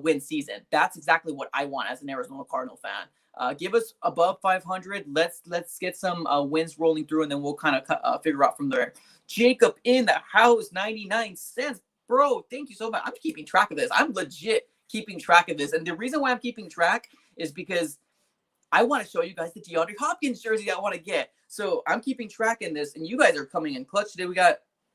win season. That's exactly what I want as an Arizona Cardinal fan. Give us above 500. Let's get some wins rolling through, and then we'll kind of figure out from there. Jacob in the house, 99 cents. Bro, thank you so much. I'm keeping track of this. I'm legit keeping track of this. And the reason why I'm keeping track is because I want to show you guys the DeAndre Hopkins jersey I want to get. So I'm keeping track in this, and you guys are coming in clutch today.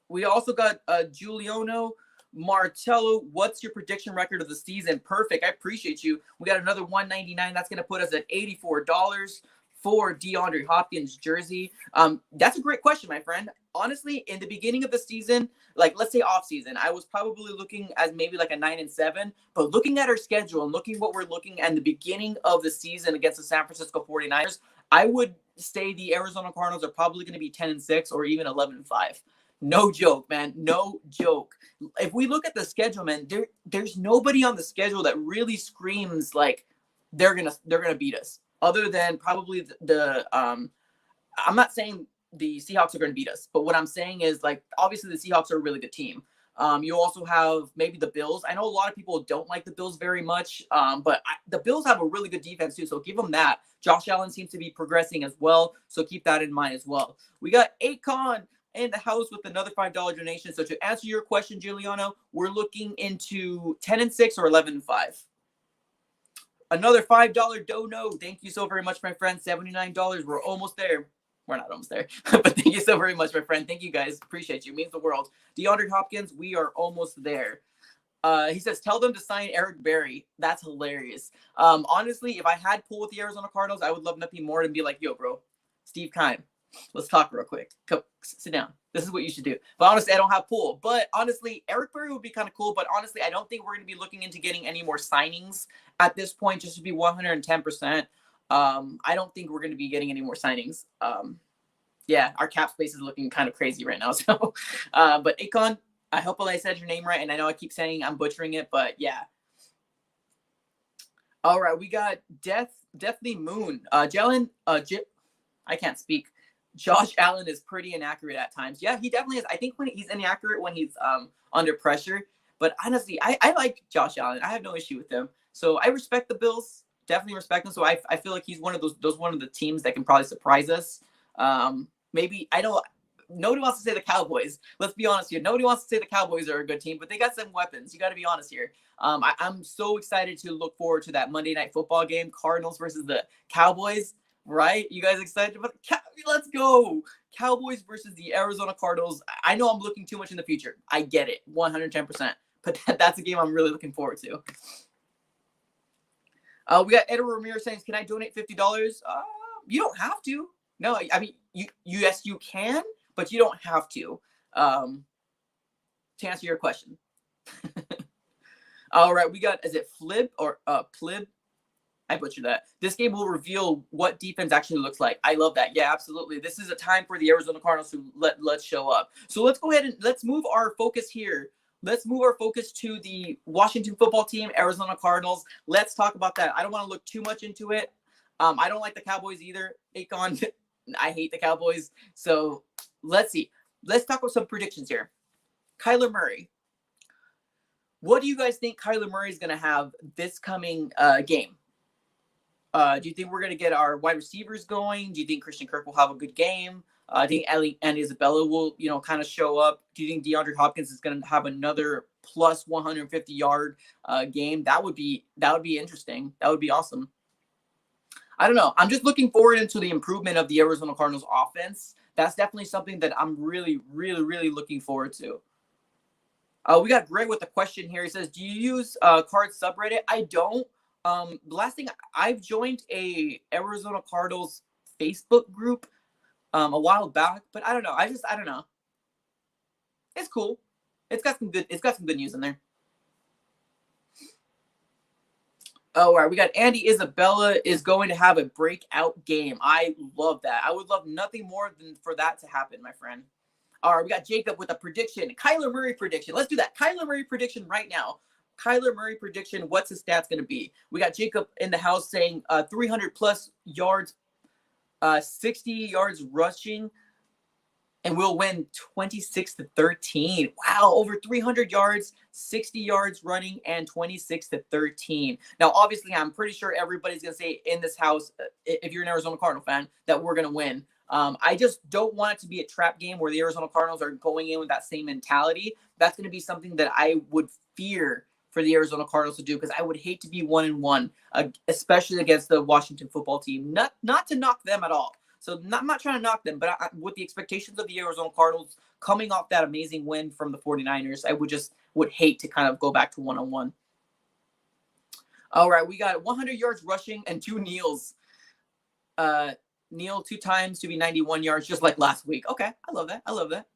We also got Giuliano Martello. What's your prediction record of the season? Perfect. I appreciate you. We got another $199. That's going to put us at $84 for DeAndre Hopkins jersey? That's a great question, my friend. Honestly, in the beginning of the season, like let's say off season, I was probably looking as maybe like a 9-7. But looking at our schedule and looking what we're looking at in the beginning of the season against the San Francisco 49ers, I would say the Arizona Cardinals are probably going to be 10-6 or even 11-5. No joke, man. No joke. If we look at the schedule, man, there's nobody on the schedule that really screams like they're gonna beat us, other than probably the I'm not saying the Seahawks are going to beat us, but what I'm saying is, like, obviously the Seahawks are a really good team. You also have maybe the Bills. I know a lot of people don't like the Bills very much, but the Bills have a really good defense too, so give them that. Josh Allen seems to be progressing as well, so keep that in mind as well. We got Akon in the house with another $5 donation. So to answer your question, Giuliano, we're looking into 10-6 or 11-5. Another $5 dono. Thank you so very much, my friend. $79. We're almost there. We're not almost there, but thank you so very much, my friend. Thank you guys. Appreciate you. It means the world. DeAndre Hopkins, we are almost there. He says, tell them to sign Eric Berry. That's hilarious. Honestly, if I had pull with the Arizona Cardinals, I would love nothing more than be like, yo, bro, Steve Keim, let's talk real quick. Come, sit down. This is what you should do. But honestly, I don't have pull. But honestly, Eric Berry would be kind of cool. But honestly, I don't think we're going to be looking into getting any more signings at this point, just to be 110%. I don't think we're going to be getting any more signings. Yeah, our cap space is looking kind of crazy right now. So, but Akon, I hope I said your name right. And I know I keep saying I'm butchering it, but yeah. All right, we got Deathly Moon. Jalen, I can't speak. Josh Allen is pretty inaccurate at times. Yeah, he definitely is. I think when he's inaccurate when he's under pressure. But honestly, I like Josh Allen. I have no issue with him. So I respect the Bills. Definitely respect them. So I feel like he's one of those one of the teams that can probably surprise us. Maybe I know nobody wants to say the Cowboys. Let's be honest here. Nobody wants to say the Cowboys are a good team, but they got some weapons. You got to be honest here. I'm so excited to look forward to that Monday Night Football game, Cardinals versus the Cowboys. Right? You guys excited about it? Let's go. Cowboys versus the Arizona Cardinals. I know I'm looking too much in the future. I get it. 110%. But that's a game I'm really looking forward to. We got Edward Ramirez saying, can I donate $50? You don't have to. No, I mean, yes, you can, but you don't have to answer your question. All right, we got, is it Flib or Plib? I butchered that. This game will reveal what defense actually looks like. I love that. Yeah, absolutely. This is a time for the Arizona Cardinals to let's show up. So let's go ahead and let's move our focus here. Let's move our focus to the Washington football team, Arizona Cardinals. Let's talk about that. I don't want to look too much into it. I don't like the Cowboys either. Akon, I hate the Cowboys. So let's see. Let's talk about some predictions here. Kyler Murray. What do you guys think Kyler Murray is going to have this coming game? Do you think we're going to get our wide receivers going? Do you think Christian Kirk will have a good game? Do you think Andy Isabella will, kind of show up? Do you think DeAndre Hopkins is going to have another plus 150-yard game? That would be interesting. That would be awesome. I don't know. I'm just looking forward into the improvement of the Arizona Cardinals offense. That's definitely something that I'm really, really, really looking forward to. We got Greg with a question here. He says, do you use Card subreddit? I don't. The last thing, I've joined a Arizona Cardinals Facebook group a while back, but I don't know. I don't know. It's cool. It's got some good news in there. Oh, all right. We got Andy Isabella is going to have a breakout game. I love that. I would love nothing more than for that to happen, my friend. All right. We got Jacob with a prediction. Kyler Murray prediction. Let's do that. Kyler Murray prediction right now. Kyler Murray prediction. What's his stats going to be? We got Jacob in the house saying 300 plus yards, 60 yards rushing, and we'll win 26-13. Wow, over 300 yards, 60 yards running, and 26-13. Now, obviously, I'm pretty sure everybody's going to say in this house, if you're an Arizona Cardinal fan, that we're going to win. I just don't want it to be a trap game where the Arizona Cardinals are going in with that same mentality. That's going to be something that I would fear for the Arizona Cardinals to do, because I would hate to be 1-1, especially against the Washington football team. Not to knock them at all. So I'm not trying to knock them, but with the expectations of the Arizona Cardinals coming off that amazing win from the 49ers, I would hate to kind of go back to 1-1. All right, we got 100 yards rushing and 2 kneels. Neal 2 times to be 91 yards, just like last week. Okay, I love that. I love that.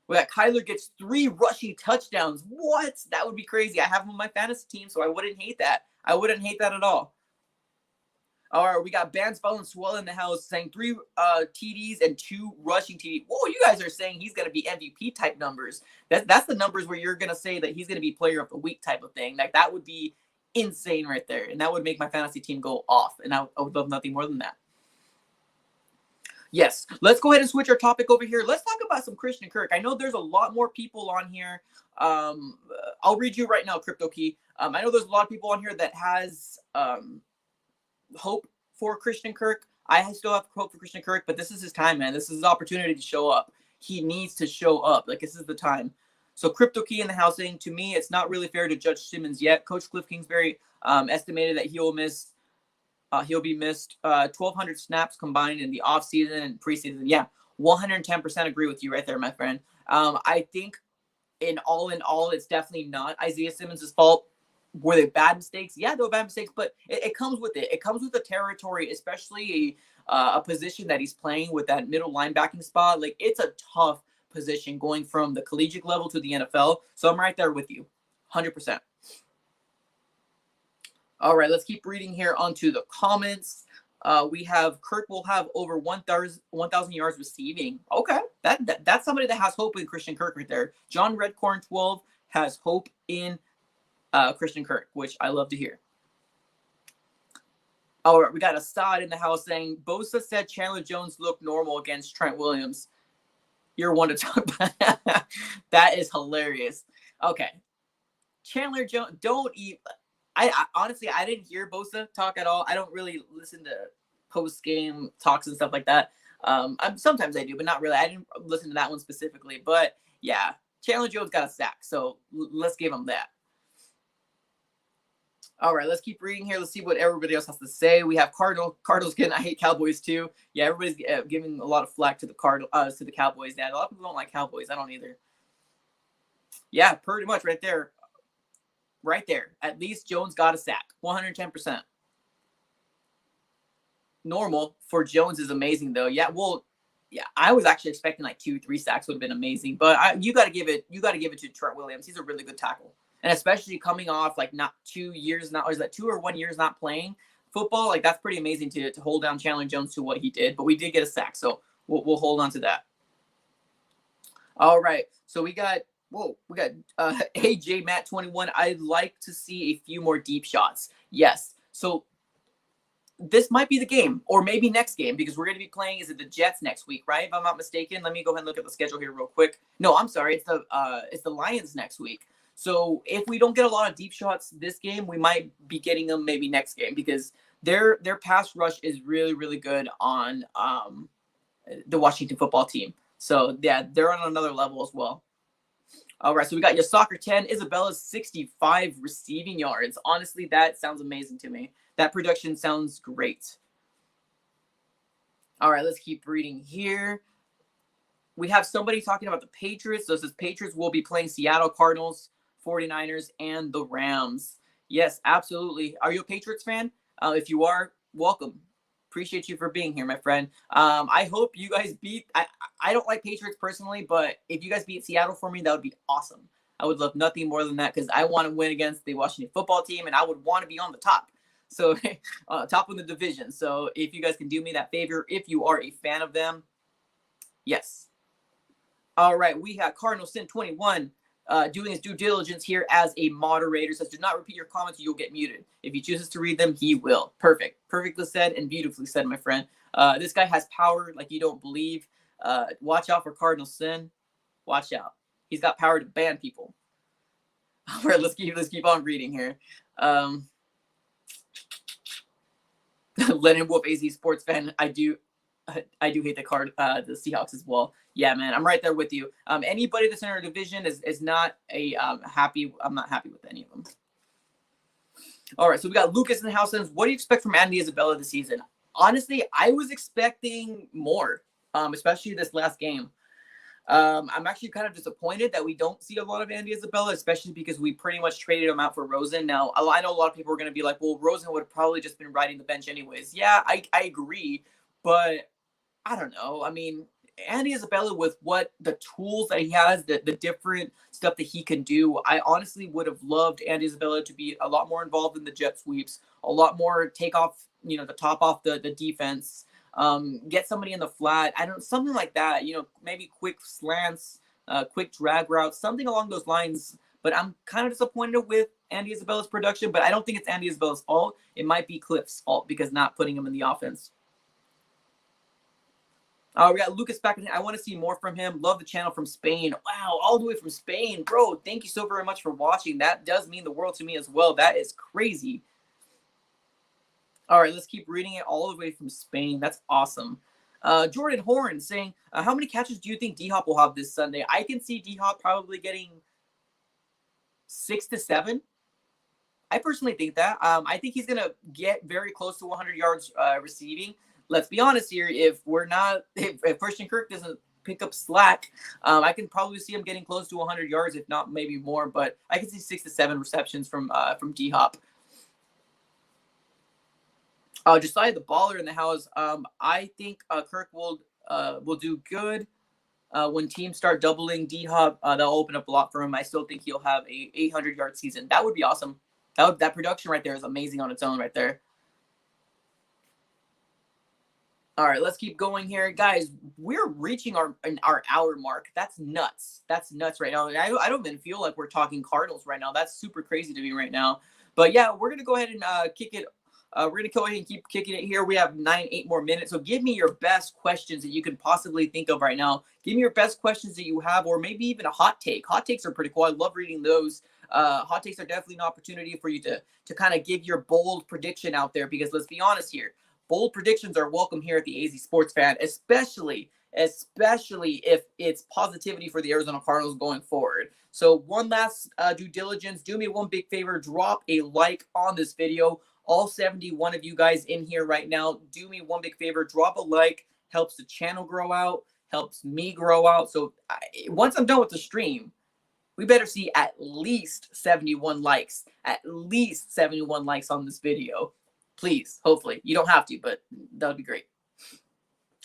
We got Kyler gets 3 rushing touchdowns. What? That would be crazy. I have him on my fantasy team, so I wouldn't hate that. I wouldn't hate that at all. All right, we got Bands Valenzuela in the house saying 3 TDs and 2 rushing TDs. Whoa, you guys are saying he's going to be MVP type numbers. That's the numbers where you're going to say that he's going to be player of the week type of thing. Like, that would be insane right there, and that would make my fantasy team go off, and I would love nothing more than that. Yes, let's go ahead and switch our topic over here. Let's talk about some Christian Kirk. I know there's a lot more people on here. I'll read you right now, Crypto Key. I know there's a lot of people on here that has hope for Christian Kirk. I still have hope for Christian Kirk, but this is his time, man. This is his opportunity to show up. He needs to show up. Like, this is the time. So Crypto Key in the house saying, to me, it's not really fair to judge Simmons yet. Coach Cliff Kingsbury estimated that he'll be missed 1,200 snaps combined in the offseason and preseason. Yeah, 110% agree with you right there, my friend. I think in all, it's definitely not Isaiah Simmons' fault. Were they bad mistakes? Yeah, they were bad mistakes, but it comes with it. It comes with the territory, especially a position that he's playing with that middle linebacking spot. Like, it's a tough position going from the collegiate level to the NFL. So I'm right there with you, 100%. All right, let's keep reading here onto the comments. We have Kirk will have over 1,000 yards receiving. Okay, that's somebody that has hope in Christian Kirk right there. John Redcorn 12 has hope in Christian Kirk, which I love to hear. All right, we got Assad in the house saying, Bosa said Chandler Jones looked normal against Trent Williams. You're one to talk about. That is hilarious. Okay. Chandler Jones, don't eat. I honestly, I didn't hear Bosa talk at all. I don't really listen to post-game talks and stuff like that. Sometimes I do, but not really. I didn't listen to that one specifically. But, yeah, Chandler Jones got a sack, so let's give him that. All right, let's keep reading here. Let's see what everybody else has to say. We have Cardinals getting, I hate Cowboys too. Yeah, everybody's giving a lot of flack to the Cowboys. Yeah, a lot of people don't like Cowboys. I don't either. Yeah, pretty much right there. Right there. At least Jones got a sack. 110%. Normal for Jones is amazing though. Yeah, well, yeah, I was actually expecting like 2-3 sacks would have been amazing, but you got to give it to Trent Williams. He's a really good tackle. And especially coming off like not 2 years, or is that 2 or 1 years not playing football? Like, that's pretty amazing to hold down Chandler Jones to what he did. But we did get a sack, so we'll hold on to that. All right, so we got AJ Matt 21. I'd like to see a few more deep shots. Yes, so this might be the game, or maybe next game, because we're going to be playing. Is it the Jets next week, right? If I'm not mistaken. Let me go ahead and look at the schedule here real quick. No, I'm sorry. It's the Lions next week. So if we don't get a lot of deep shots this game, we might be getting them maybe next game, because their pass rush is really, really good on the Washington football team. So, yeah, they're on another level as well. All right, so we got your soccer 10, Isabella's 65 receiving yards. Honestly, that sounds amazing to me. That production sounds great. All right, let's keep reading here. We have somebody talking about the Patriots. So it says Patriots will be playing Seattle Cardinals, 49ers, and the Rams. Yes, absolutely. Are you a Patriots fan? If you are, welcome. Appreciate you for being here, my friend. I hope you guys beat. I don't like Patriots personally, but if you guys beat Seattle for me, that would be awesome. I would love nothing more than that, because I want to win against the Washington football team, and I would want to be on the top. So top of the division. So if you guys can do me that favor, if you are a fan of them, yes. All right, we have Cardinal Sin 21 doing his due diligence here as a moderator. Says, do not repeat your comments, you'll get muted. If he chooses to read them, he will. Perfect. Perfectly said and beautifully said, my friend. This guy has power like you don't believe. Watch out for Cardinal Sin. Watch out. He's got power to ban people. All right, let's keep on reading here. Lennon Wolf, AZ sports fan. I do hate the Seahawks as well. Yeah, man, I'm right there with you. Anybody that's in our division is not happy. I'm not happy with any of them. All right, so we got Lucas in the house. What do you expect from Andy Isabella this season? Honestly, I was expecting more, especially this last game. I'm actually kind of disappointed that we don't see a lot of Andy Isabella, especially because we pretty much traded him out for Rosen. Now, I know a lot of people are going to be like, well, Rosen would have probably just been riding the bench anyways. Yeah, I agree, but I don't know. I mean, Andy Isabella, with what the tools that he has, the different stuff that he can do, I honestly would have loved Andy Isabella to be a lot more involved in the jet sweeps, a lot more take off, the top off the defense, get somebody in the flat. I don't something like that. Maybe quick slants, quick drag routes, something along those lines. But I'm kind of disappointed with Andy Isabella's production. But I don't think it's Andy Isabella's fault. It might be Cliff's fault because not putting him in the offense. We got Lucas back in. I want to see more from him. Love the channel from Spain. Wow, all the way from Spain. Bro, thank you so very much for watching. That does mean the world to me as well. That is crazy. All right, let's keep reading it all the way from Spain. That's awesome. Jordan Horn saying, how many catches do you think D-Hop will have this Sunday? I can see D-Hop probably getting 6 to 7. I personally think that. I think he's going to get very close to 100 yards receiving. Let's be honest here. If Christian Kirk doesn't pick up slack, I can probably see him getting close to 100 yards, if not maybe more. But I can see 6 to 7 receptions from D-Hop. Josiah the baller in the house. I think Kirk will do good. When teams start doubling D-Hop, they'll open up a lot for him. I still think he'll have a 800-yard season. That would be awesome. That production right there is amazing on its own right there. All right, let's keep going here, guys. We're reaching our hour mark. That's nuts. That's nuts right now. I don't even feel like we're talking Cardinals right now. That's super crazy to me right now. But yeah, we're gonna go ahead and kick it. We're gonna go ahead and keep kicking it here. We have 8 more minutes. So give me your best questions that you can possibly think of right now. Give me your best questions that you have, or maybe even a hot take. Hot takes are pretty cool. I love reading those. Hot takes are definitely an opportunity for you to kind of give your bold prediction out there, because let's be honest here. Bold predictions are welcome here at the AZ Sports Fan, especially if it's positivity for the Arizona Cardinals going forward. So one last due diligence. Do me one big favor. Drop a like on this video. All 71 of you guys in here right now, do me one big favor. Drop a like. Helps the channel grow out. Helps me grow out. So once I'm done with the stream, we better see at least 71 likes. At least 71 likes on this video. Please, hopefully. You don't have to, but that would be great.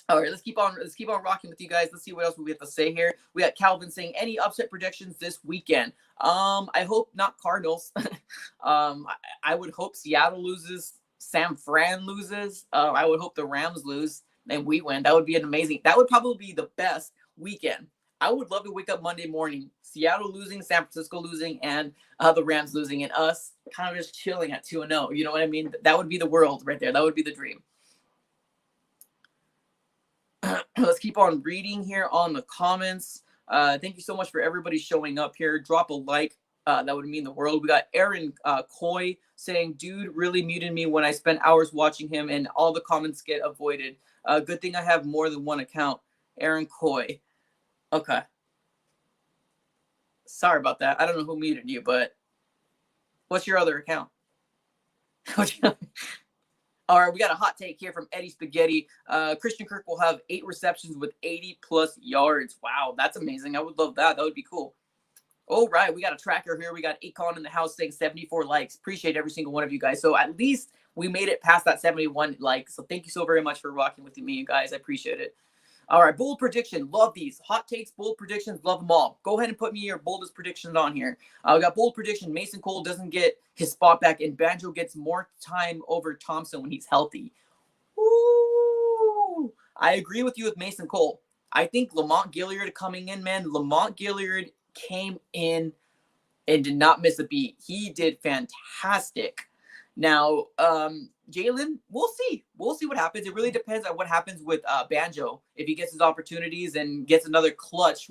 All right, let's keep on rocking with you guys. Let's see what else we have to say here. We got Calvin saying, any upset predictions this weekend? I hope not Cardinals. I would hope Seattle loses, San Fran loses. I would hope the Rams lose and we win. That would be that would probably be the best weekend. I would love to wake up Monday morning, Seattle losing, San Francisco losing, and the Rams losing, and us kind of just chilling at 2-0. You know what I mean? That would be the world right there. That would be the dream. Let's keep on reading here on the comments. Thank you so much for everybody showing up here. Drop a like. That would mean the world. We got Aaron Coy saying, dude really muted me when I spent hours watching him and all the comments get avoided. Good thing I have more than one account. Aaron Coy. Okay. Sorry about that. I don't know who muted you, but what's your other account? All right, we got a hot take here from Eddie Spaghetti. Christian Kirk will have 8 receptions with 80-plus yards. Wow, that's amazing. I would love that. That would be cool. All right, we got a tracker here. We got Akon in the house saying 74 likes. Appreciate every single one of you guys. So at least we made it past that 71 likes. So thank you so very much for rocking with me, you guys. I appreciate it. All right, bold prediction. Love these. Hot takes, bold predictions, love them all. Go ahead and put me your boldest predictions on here. We got bold prediction. Mason Cole doesn't get his spot back, and Banjo gets more time over Thompson when he's healthy. Ooh, I agree with you with Mason Cole. I think Lamont Gilliard coming in, man. Lamont Gilliard came in and did not miss a beat. He did fantastic. Now, Jalen, we'll see. We'll see what happens. It really depends on what happens with Banjo. If he gets his opportunities and gets another clutch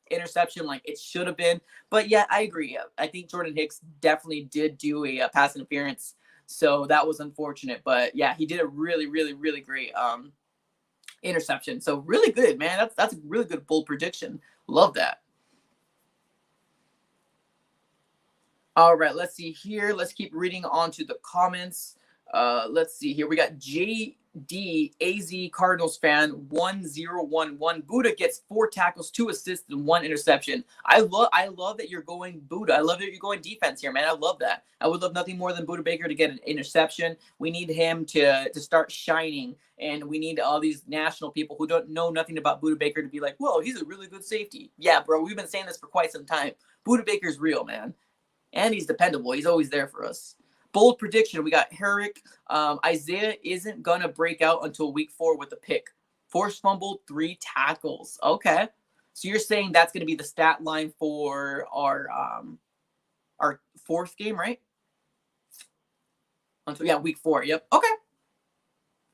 interception like it should have been. But yeah, I agree. I think Jordan Hicks definitely did do a pass interference. So that was unfortunate. But yeah, he did a really, really, really great interception. So really good, man. That's a really good bold prediction. Love that. All right, let's see here. Let's keep reading on to the comments. Let's see here. We got JD AZ Cardinals fan 1011. Buddha gets 4 tackles, 2 assists, and 1 interception. I love that you're going Buddha. I love that you're going defense here, man. I love that. I would love nothing more than Buddha Baker to get an interception. We need him to start shining, and we need all these national people who don't know nothing about Buddha Baker to be like, whoa, he's a really good safety. Yeah, bro, we've been saying this for quite some time. Buddha Baker's real, man. And he's dependable. He's always there for us. Bold prediction. We got Herrick. Isaiah isn't going to break out until week 4 with a pick. Forced fumble, 3 tackles. Okay. So you're saying that's going to be the stat line for our 4th game, right? Until week 4. Yep. Okay.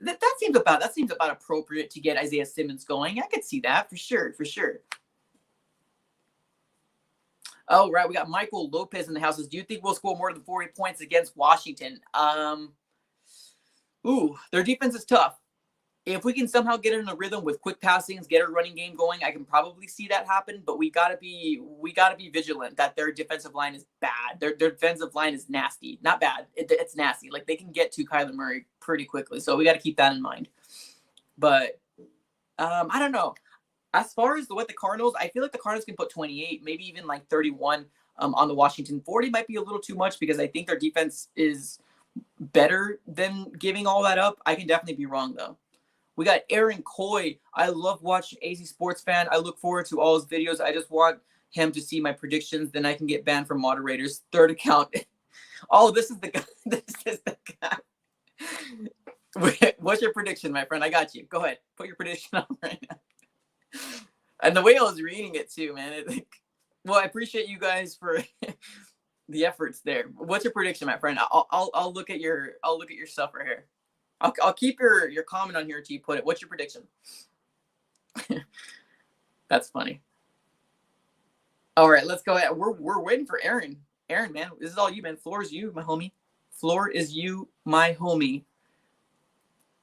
That seems about appropriate to get Isaiah Simmons going. I could see that for sure. Oh, right. We got Michael Lopez in the houses. Do you think we'll score more than 40 points against Washington? Their defense is tough. If we can somehow get in a rhythm with quick passings, get a running game going, I can probably see that happen. But we gotta be vigilant that their defensive line is bad. Their defensive line is nasty. Not bad. It's nasty. Like, they can get to Kyler Murray pretty quickly. So we got to keep that in mind. But I don't know. As far as with the Cardinals, I feel like the Cardinals can put 28, maybe even like 31 on the Washington. 40 might be a little too much because I think their defense is better than giving all that up. I can definitely be wrong, though. We got Aaron Coy. I love watching AZ Sports Fan. I look forward to all his videos. I just want him to see my predictions. Then I can get banned from moderators. 3rd account. Oh, this is the guy. This is the guy. What's your prediction, my friend? I got you. Go ahead. Put your prediction on right now. And the way I was reading it too, man. I appreciate you guys for the efforts there. What's your prediction, my friend? I'll look at your stuff right here. I'll keep your comment on here until you put it. What's your prediction? That's funny. All right, let's go ahead. We're waiting for Aaron. Aaron, man, this is all you, man. Floor is you, my homie. Floor is you, my homie.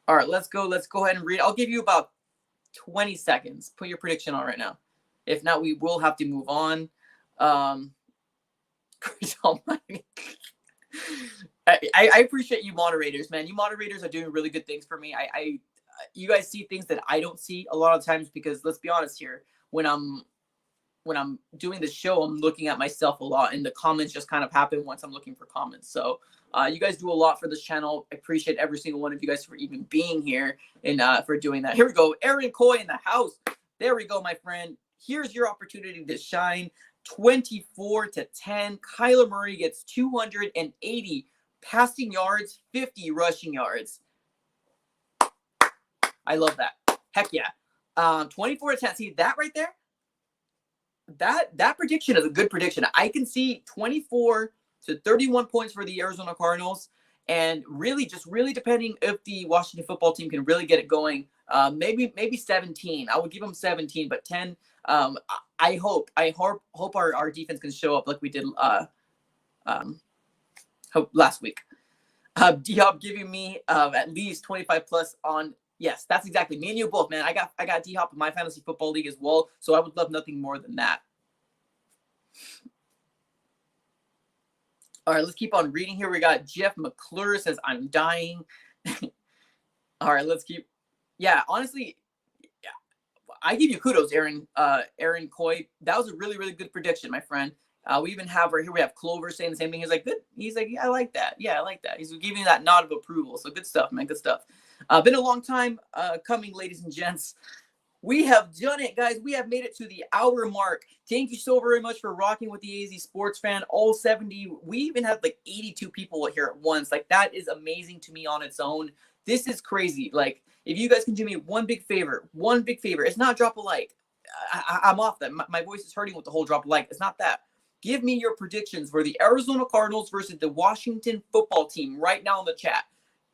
All right, let's go. Let's go ahead and read. I'll give you about 20 seconds. Put your prediction on right now. If not, we will have to move on. Christ almighty. I appreciate you moderators, man. You moderators are doing really good things for me. You guys see things that I don't see a lot of times because let's be honest here. When I'm doing the show, I'm looking at myself a lot, and the comments just kind of happen once I'm looking for comments. So you guys do a lot for this channel. I appreciate every single one of you guys for even being here and for doing that. Here we go. Aaron Coy in the house. There we go, my friend. Here's your opportunity to shine. 24-10. Kyler Murray gets 280 passing yards, 50 rushing yards. I love that. Heck yeah. 24-10. See that right there? That prediction is a good prediction. I can see 24 to 31 points for the Arizona Cardinals, and really depending if the Washington football team can really get it going. Maybe 17. I would give them 17, but 10. I hope our defense can show up like we did last week. D-Hop giving me at least 25 plus on. Yes, that's exactly me and you both, man. I got D-Hop in my fantasy football league as well, so I would love nothing more than that. All right, let's keep on reading here. We got Jeff McClure says, I'm dying. All right, let's keep. Yeah, honestly, I give you kudos, Aaron Coy. That was a really, really good prediction, my friend. We even have right here, we have Clover saying the same thing. He's like, good. He's like, yeah, I like that. Yeah, I like that. He's giving you that nod of approval. So good stuff, man. Good stuff. Been a long time coming, ladies and gents. We have done it, guys. We have made it to the hour mark. Thank you so very much for rocking with the AZ Sports Fan. All 70. We even had like 82 people here at once. Like, that is amazing to me on its own. This is crazy. Like, if you guys can do me one big favor, it's not drop a like. I'm off that. My voice is hurting with the whole drop a like. It's not that. Give me your predictions for the Arizona Cardinals versus the Washington football team right now in the chat.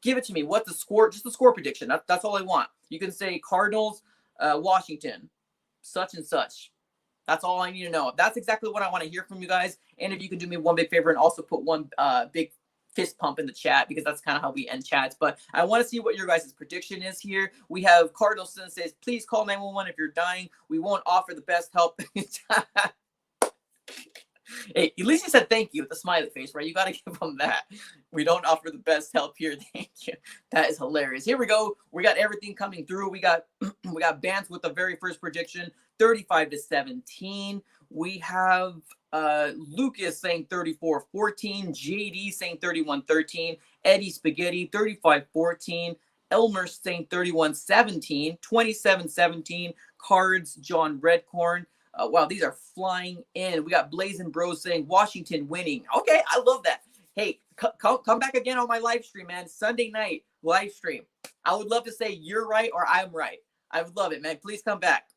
Give it to me. What's the score? Just the score prediction. That's all I want. You can say Cardinals, Washington, such and such. That's all I need to know. That's exactly what I want to hear from you guys. And if you can do me one big favor and also put one big fist pump in the chat, because that's kind of how we end chats. But I want to see what your guys' prediction is here. We have Cardinals says, please call 911 if you're dying. We won't offer the best help. Hey, at least he said thank you with a smiley face, right? You got to give him that. We don't offer the best help here. Thank you. That is hilarious. Here we go. We got everything coming through. We got Bance with the very first prediction, 35-17. We have Lucas saying 34-14, JD saying 31-13, Eddie Spaghetti 35-14, Elmer saying 31-17, 27-17, Cards, John Redcorn. Wow, these are flying in. We got Blazing Bros saying Washington winning. Okay, I love that. Hey, come back again on my live stream, man. Sunday night live stream. I would love to say you're right or I'm right. I would love it, man. Please come back.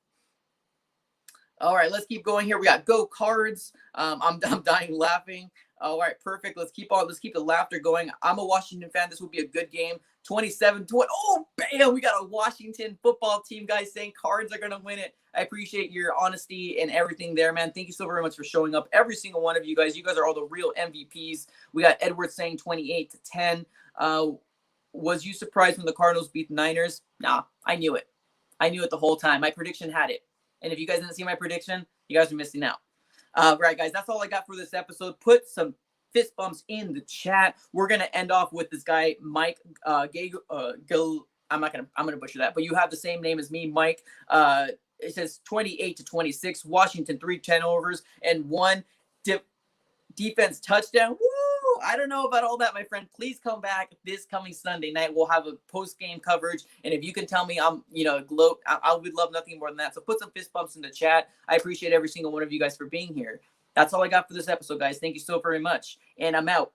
All right, let's keep going here. We got Go Cards. I'm dying laughing. All right, perfect. Let's keep the laughter going. I'm a Washington fan. This will be a good game. 27-20. Oh, bam! We got a Washington football team, guys, saying Cards are gonna win it. I appreciate your honesty and everything there, man. Thank you so very much for showing up. Every single one of you guys. You guys are all the real MVPs. We got Edward saying 28-10. Was you surprised when the Cardinals beat the Niners? Nah, I knew it. I knew it the whole time. My prediction had it. And if you guys didn't see my prediction, you guys are missing out. Right, guys, that's all I got for this episode. Put some fist bumps in the chat. We're gonna end off with this guy, Mike. I'm gonna butcher that, but you have the same name as me, Mike. It says 28-26. Washington 3 turnovers and 1 defense touchdown. Woo! I don't know about all that, my friend. Please come back this coming Sunday night. We'll have a post-game coverage. And if you can tell me I would love nothing more than that. So put some fist bumps in the chat. I appreciate every single one of you guys for being here. That's all I got for this episode, guys. Thank you so very much. And I'm out.